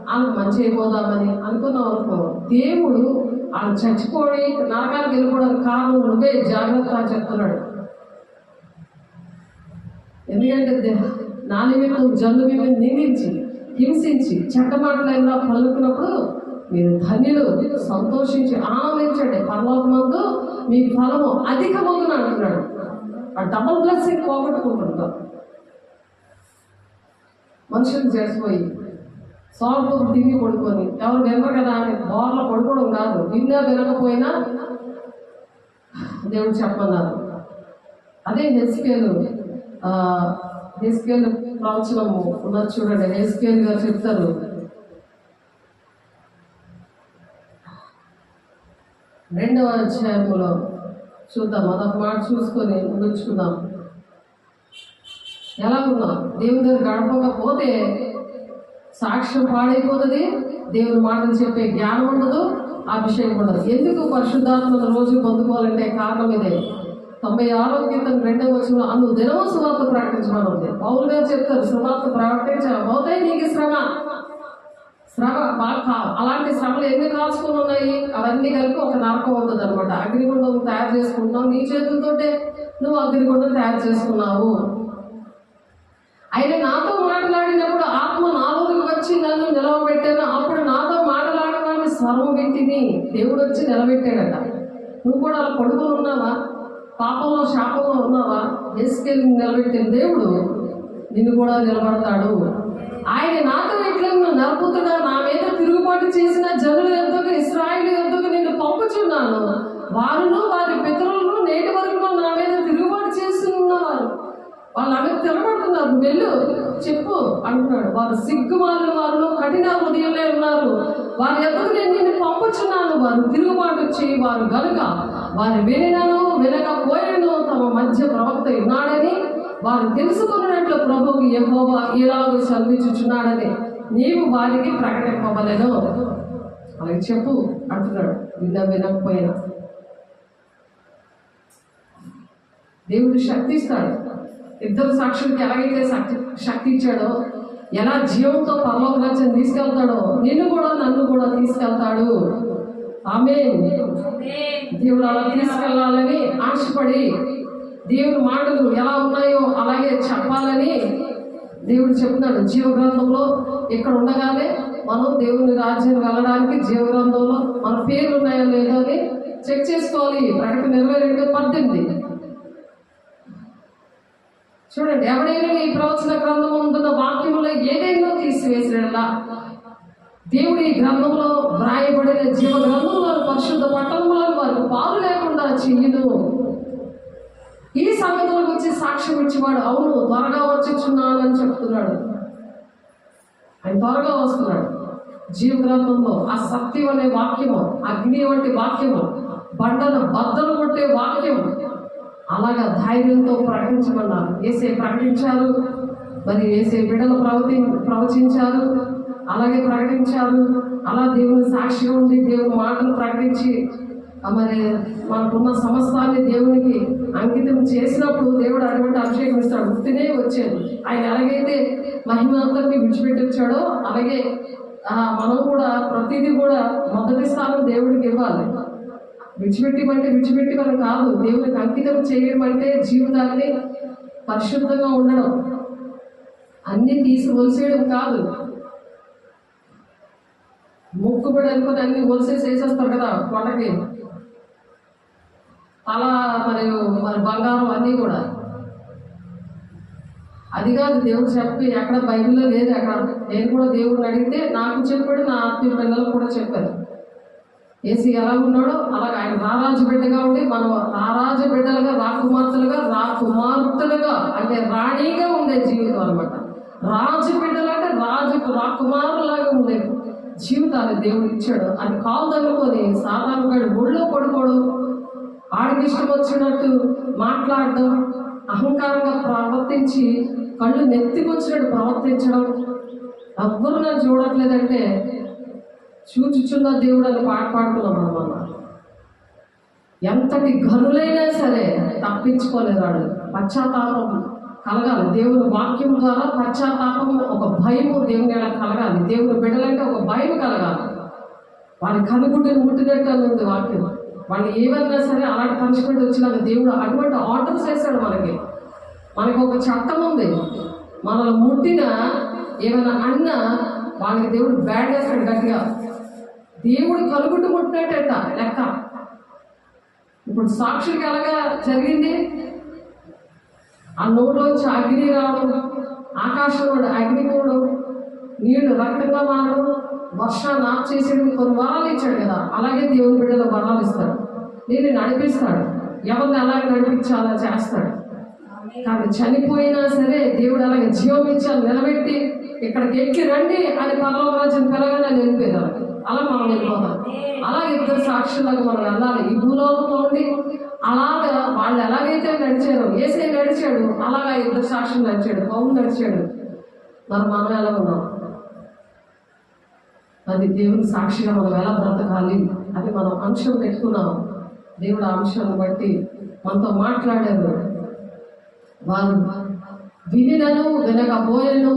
వాళ్ళకి మంచి అయిపోదామని అనుకున్నాం అనుకో, దేవుడు వాళ్ళు చచ్చిపోయి నరకానికి వెళ్ళిపోవడానికి కారణం నువ్వే జాగ్రత్త చెప్తున్నాడు. ఎందుకంటే నా నిమిత్తం జల్లు మీద నిందించి హింసించి చెడ్డ మాటలైనా పలుకున్నప్పుడు మీరు ధన్యులు, సంతోషించి ఆనందించండి, పరలోకమందు మీ ఫలము అధికమగును అంటున్నాడు. ఆ డబుల్ బ్లెస్సింగ్ పోగొట్టుకుంటుంటాం. మనుషులు చేసిపోయి సోమపోతు తిరిగి పడుకొని ఎవరు వినరు కదా అని బోర్లో పడుకోవడం కాదు, విన్నా వినకపోయినా దేవుడు చెప్పన్నారు. అదే హెస్కేల్ ప్రవచనము ఉన్నది చూడండి. హెస్కేల్ గారు చెప్తారు, 2వ అధ్యాయంలో చూద్దాం. అదొక మాట చూసుకొని ముగించుకుందాం. ఎలా ఉన్నాం? దేవుని దగ్గర గడపకపోతే సాక్ష్యం పాడైపోతుంది, దేవుని మాటలు చెప్పే జ్ఞానం ఉండదు, అభిషేకం ఉండదు. ఎందుకు పరిశుద్ధాత్మను రోజు పొందుకోవాలంటే కారణం ఇదే. 96వ కీర్తన 2వ వచనంలో అను దినము సువార్త ప్రకటించమని ఉంది. పౌలు గారు చెప్తారు, సువార్త ప్రకటించకపోతే నీకు శ్రమ బాగా అలాంటి శ్రమలు ఎన్ని కాల్చుకొని ఉన్నాయి, అవన్నీ కలిపి ఒక నరకం అవుతుంది అనమాట. అగ్నిగుండం తయారు చేసుకుంటున్నావు, నీ చేతులతోటే నువ్వు అగ్నిగుండం తయారు చేసుకున్నావు. ఆయన నాతో మాట్లాడినప్పుడు ఆత్మ నాలోకి వచ్చి నన్ను నిలవబెట్టాను. అప్పుడు నాతో మాట్లాడడానికి స్వరం పెట్టింది, దేవుడు వచ్చి నిలబెట్టాడట. నువ్వు కూడా అలా పడుకొని ఉన్నావా, పాపంలో శాపంలో ఉన్నావా, ఎస్కేల్ నిలబెట్టిన దేవుడు నిన్ను కూడా నిలబడతాడు. ఆయన నాతో ఎట్లా నరపుతున్నా, నా మీద తిరుగుబాటు చేసిన జనుల యొద్దకు, ఇశ్రాయేలు యొద్దకు నిన్ను పంపుచున్నాను. వారును వారి పితరులను నేటి వరకు నా మీద తిరుగుబాటు చేస్తున్నవారు. వాళ్ళు అక్కడ తిరగబడుతున్నారు, వెళ్ళు చెప్పు అంటున్నాడు. వారు సిగ్గుమాలిన వారు, కఠిన హృదయంలో ఉన్నారు. వారి యొద్దకు నేను నిన్ను పంపుచున్నాను. వారు తిరుగుబాటు చేయవారు గనుక వారు వినను వినకపోయినను తమ మధ్య ప్రవక్త ఉన్నాడని వారు తెలుసుకున్నట్లు ప్రభువు యెహోవా ఇలాగూ సెలవిచ్చుచున్నాడని నీవు వారికి ప్రకటింపవలెను. అలాగే చెప్పు అంటున్నాడు. వినకపోయినా దేవుడు శక్తి ఇస్తాడు. ఇద్దరు సాక్షులకి ఎలాగైతే శక్తి ఇచ్చాడో, ఎలా జీవంతో పరలోక రాజ్యం తీసుకెళ్తాడో, నిన్ను కూడా నన్ను కూడా తీసుకెళ్తాడు. ఆమేన్. దేవుడు అలా తీసుకెళ్లాలని ఆశపడి దేవుని మాటలు ఎలా ఉన్నాయో అలాగే చెప్పాలని దేవుడు చెప్తున్నాడు. జీవగ్రంథంలో ఇక్కడ ఉండగానే మనం దేవుని రాజ్యం వెళ్ళడానికి జీవగ్రంథంలో మన పేర్లు ఉన్నాయో లేదో అని చెక్ చేసుకోవాలి. ప్రకటన 22:18 చూడండి. ఎవడైనా ఈ ప్రవచన గ్రంథం ఉంటున్న వాక్యములో ఏదైనా తీసివేసినలా దేవుడు ఈ గ్రంథంలో వ్రాయబడిన జీవ గ్రంథంలో పరిశుద్ధ పట్టణంలో వారికి పాలు లేకుండా చెయ్యను. ఈ సంగతుల గురించి సాక్ష్యం ఇచ్చేవాడు అవును త్వరగా వచ్చుచున్నానని చెప్తున్నాడు. ఆయన త్వరగా వస్తున్నాడు. జీవ గ్రంథంలో ఆ సత్యం అనే వాక్యము, అగ్ని వంటి వాక్యము, బండను బద్దలు కొట్టే వాక్యం అలాగా ధైర్యంతో ప్రకటించమన్నారు. ఏసే ప్రకటించారు, మరి ఏసే బిడ్డలు ప్రవచించారు, అలాగే ప్రకటించారు. అలా దేవుని సాక్షిగా ఉండి దేవుని మాటలు ప్రకటించి మరి మనకున్న సమస్తాన్ని దేవునికి అంకితం చేసినప్పుడు దేవుడు అటువంటి అభిషేకం ఇస్తాడు. గుర్తునే వచ్చేది. ఆయన ఎలాగైతే మహిమ అంతటిని విడిచిపెట్టి వచ్చాడో అలాగే మనం కూడా ప్రతిదీ కూడా మొదటి స్థానం దేవుడికి ఇవ్వాలి. విడిచిపెట్టి మనం కాదు, దేవునికి అంకితం చేయడం అంటే జీవితాన్ని పరిశుద్ధంగా ఉండడం, అన్ని తీసి ఒలిసేయడం కాదు. మొక్కుబడి అనుకుని అన్ని ఒలిసేసి వేసేస్తారు కదా కొండకి, అలా మరి బంగారం అన్నీ కూడా. అది కాదు దేవుడు చెప్పి ఎక్కడ బైబిల్లో లేదు. అక్కడ నేను కూడా దేవుడిని అడిగితే నాకు చెప్పాడు, నా ఆత్మీయ పిల్లలకు కూడా చెప్పారు. ఏసీ ఎలా ఉన్నాడో అలాగే ఆయన రారాజు బిడ్డగా ఉండి మనం రారాజు బిడ్డలుగా, రాకుమార్తెలుగా అంటే రాణిగా ఉండే జీవితం అనమాట. రాజు బిడ్డలంటే రాకుమారులాగా ఉండే జీవితాన్ని దేవుడు ఇచ్చాడు. అది కాలు తగ్గుకొని సాధారణంగా ఒళ్ళో పడుకోవడం, ఆడికి ఇష్టం వచ్చినట్టు మాట్లాడడం, అహంకారంగా ప్రవర్తించి కళ్ళు నెత్తికొచ్చినట్టు ప్రవర్తించడం, ఎవ్వరు నన్ను చూడట్లేదంటే చూచుచున్న దేవుడు అని పాట పాడుకున్నాం మనం. ఎంతటి ఘనులైనా సరే తప్పించుకోలేరాడు. పశ్చాత్తాపం కలగాలి. దేవుని వాక్యం ద్వారా పశ్చాత్తాపం, ఒక భయము దేవుని కలగాలి. దేవుని బిడ్డలంటే ఒక భయం కలగాలి. వారి కనుగుడ్డుని ముట్టినట్టు అని ఉంది వాక్యం. వాళ్ళు ఏమన్నా సరే అలాంటి పనిష్మెంట్ వచ్చినాక దేవుడు అటువంటి ఆర్డర్స్ వేశాడు. మనకి ఒక చట్టం ఉంది. మనల్ని ముట్టిన ఏమైనా అన్నా వాళ్ళకి దేవుడు బ్యాడ్ చేస్తాడు గట్టిగా. దేవుడు కలుగుట్టు ముట్టినట్టేట లెక్క. ఇప్పుడు సాక్షులకి ఎలాగా జరిగింది, ఆ నోట్లోంచి అగ్ని రావడం, ఆకాశంలో అగ్ని పోవడం, నీళ్లు రక్తంగా మారడం, వర్షాన్ని ఆఫ్ చేసేయడం, కొన్ని వరాలు ఇచ్చాడు కదా. అలాగే దేవుని బిడ్డలో వరాలు ఇస్తాడు. నేను నడిపిస్తాడు. ఎవరిని అలాగే నడిపించాలా చేస్తాడు. కానీ చనిపోయినా సరే దేవుడు అలాగే జీవం ఇచ్చాలి, నిలబెట్టి ఇక్కడికి ఎక్కి రండి అని పరలోక రాజ్యం పిలగానే వెళ్ళిపోయారు. అలా మనం వెళ్ళిపోతాం. అలాగే ఇద్దరు సాక్షులాగా మనం వెళ్ళాలి. ఈ భూలోకంలో ఉండి అలాగా వాళ్ళు ఎలాగైతే నడిచారో, ఏసై నడిచాడు, అలాగా ఇద్దరు సాక్షులు నడిచాడు, పౌలు నడిచాడు. మరి మనం ఎలా ఉన్నాం? అది దేవుని సాక్షిగా మనం ఎలా బ్రతకాలి అని మనం అంశం పెట్టుకున్నాం. దేవుడు ఆ అంశాన్ని బట్టి మనతో మాట్లాడారు. వారు వినినను వినకపోయినను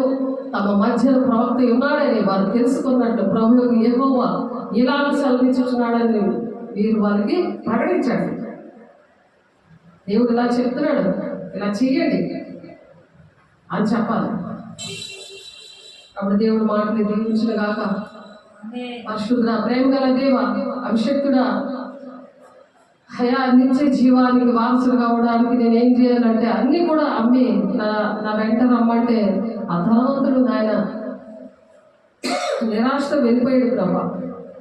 తమ మధ్యన ప్రవక్త ఉన్నాడని వారు తెలుసుకున్నట్లు ప్రభు యెహోవా ఇలా సెలవించుచున్నాడని వీరు వారికి ప్రకటించండి. దేవుడు ఇలా చెప్తున్నాడు, ఇలా చెయ్యండి అని చెప్పాలి. అప్పుడు దేవుడు మాటలు దీవించిన గాక. పరిశుద్ధ ప్రేమ గల దేవ, అభిషక్తుడా, హయా నిత్య జీవానికి వారసులు కావడానికి నేను ఏం చేయాలంటే అన్నీ కూడా అమ్మి నా వెంట రమ్మంటే ఆ ధనవంతుడు నాయన నిరాశతో వెళ్ళిపోయాడు. ప్రభా,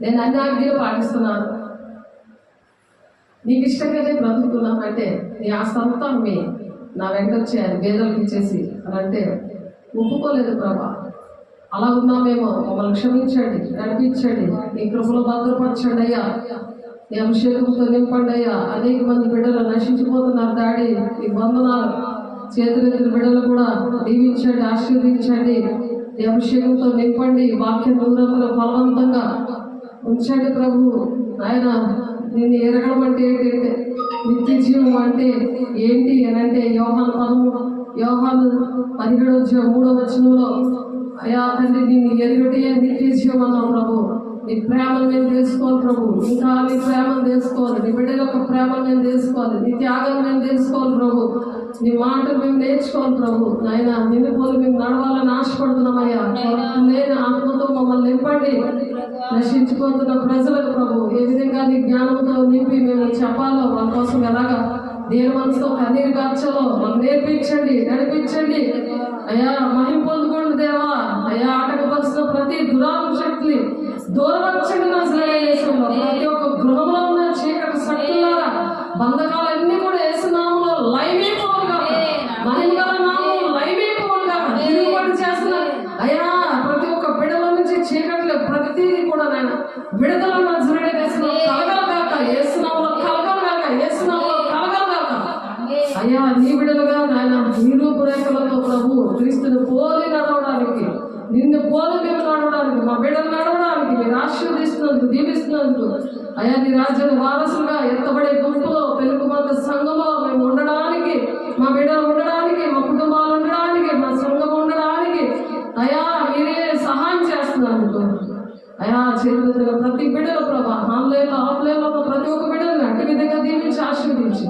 నేను అన్ని ఆజ్ఞలు పాటిస్తున్నాను, నీకు ఇష్టంగానే బ్రతుకుతున్నానంటే నీ ఆస్తంతా అమ్మి నా వెంట వచ్చేయాలి పేదలకు ఇచ్చేసి అని అంటే ఒప్పుకోలేదు. ప్రభా, అలా ఉన్నామేమో, మమ్మల్ని క్షమించండి, నడిపించండి, నీ కృపలో భద్రపరచండి అయ్యా, నీ అభిషేకంతో నింపండి అయ్యా. అనేక మంది బిడ్డలు నశించిపోతున్నారు డాడీ, నీ వందనాలు. చేతులెత్తిన బిడ్డలు కూడా దీవించండి, ఆశీర్వదించండి, నీ అభిషేకంతో నింపండి, వాక్యం దూరంలో బలవంతంగా ఉంచండి ప్రభు. ఆయన నిన్ను ఎరగడం అంటే ఏంటంటే నిత్య జీవం అంటే ఏంటి అని అంటే యోహాను 17:3 అయా తండ్రి, నిన్ను ఎరుగటే నిత్య జీవం అన్నావు ప్రభు. నీ ప్రేమను మేము తెలుసుకోవాలి ప్రభు, ఇంకా నీ ప్రేమను తెలుసుకోవాలి, నీ బిడ్డల యొక్క ప్రేమను మేము తెలుసుకోవాలి, నీ త్యాగాన్ని మేము తెలుసుకోవాలి ప్రభు, నీ మాటలు మేము నేర్చుకోవాలి ప్రభు. నాయన నిన్ను పోలి మేము నడవాలని ఆశపడుతున్నామయ్యా. నేను ఆత్మతో మమ్మల్ని నింపండి. నశించిపోతున్న ప్రజలకు ప్రభు ఏ విధంగా నీ జ్ఞానంతో నింపి మేము చెప్పాలో, వాళ్ళ కోసం ఎలాగా దేని మనసుతో కన్నీరు కార్చాలో మనం నేర్పించండి, నడిపించండి అయ్యా. మహిమ పొందుకోండి దేవా. అయ్యా, ఆటంకపరిచిన ప్రతి దురాత్మ శక్తులు దూరపరచండి. నా దేశంలో ప్రతి ఒక్క గృహంలో ఉన్న చీకటి శక్తులారా, బంధకాలన్నీ కూడా యేసునామములో లైవైపోవుగా, మహిమగల నామములో లైవైపోవుగా, తిరుగుబాటు చేస్తున్నారు అయ్యా. ప్రతి ఒక్క బిడల నుంచి చీకట్లు ప్రతిదీ కూడా నాయన విడుదల నజరేయుడి దేశంలో కలగలగాక, యేసునామములో కలగలగాక, యేసునామములో కలగలగాక అయ్యా. నీ బిడలుగా నాయన నీ రూపురేఖలతో ప్రభు క్రీస్తుని పోలి నడవడానికి, నిన్ను పోలి మేము నడవడానికి, మా బిడ్డలు నడవడానికి మీరు ఆశీర్వదిస్తున్నందుకు, దీవిస్తున్నందుకు అయ్యా, నీ రాజ్యాన్ని వారసులుగా ఎత్తబడే గుంపులో పెలుగుమంత సంఘంలో మేము ఉండడానికి, మా బిడ్డలు ఉండడానికి, మా కుటుంబాలు ఉండడానికి, మా సంఘం ఉండడానికి అయ్యా మీరే సహాయం చేస్తున్నందుకు అయ్యా. చేతుల ప్రతి బిడ్డలు ప్రభా, ఆన్లైన్లో ఆఫ్లైన్లో ప్రతి ఒక్క బిడ్డలు అట్టి విధంగా దీవించి ఆశీర్వదించి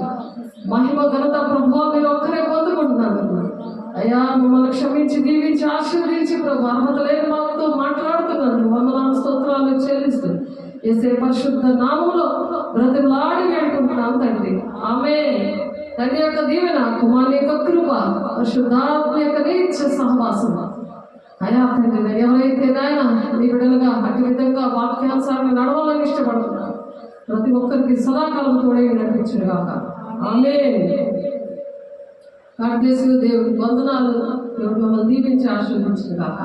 మహిమ ఘనత ప్రభావం మీరు ఒక్కరే పొందుకుంటున్నాను అయ్యా. మమ్మల్ని క్షమించి దీవించి ఆశీర్వదించి ప్రభు అర్హత లేని మాతో మాట్లాడుతున్నాను. వందనాలు స్తోత్రాలు చెల్లిస్తూ యేసే పరిశుద్ధ నామములో బ్రతిమలాడి వేడుకుంటున్నాం తండ్రి, ఆమేన్. తండ్రి యొక్క దీవెన, కుమారుని యొక్క కృప, పరిశుద్ధాత్మ యొక్క నిత్య సహవాసం అయా తండ్రి, ఎవరైతే నాయన నీ బిడ్డలుగా అట్టి విధంగా వాక్యానుసారంగా నడవాలని ఇష్టపడుతున్నారు ప్రతి ఒక్కరికి సదాకాలం తోడే నడిపించును గాక, ఆమేన్. God bless you. దేవుడి వందనాలు. దేవుడు మమ్మల్ని దీవించి ఆశీర్వదించును గాక.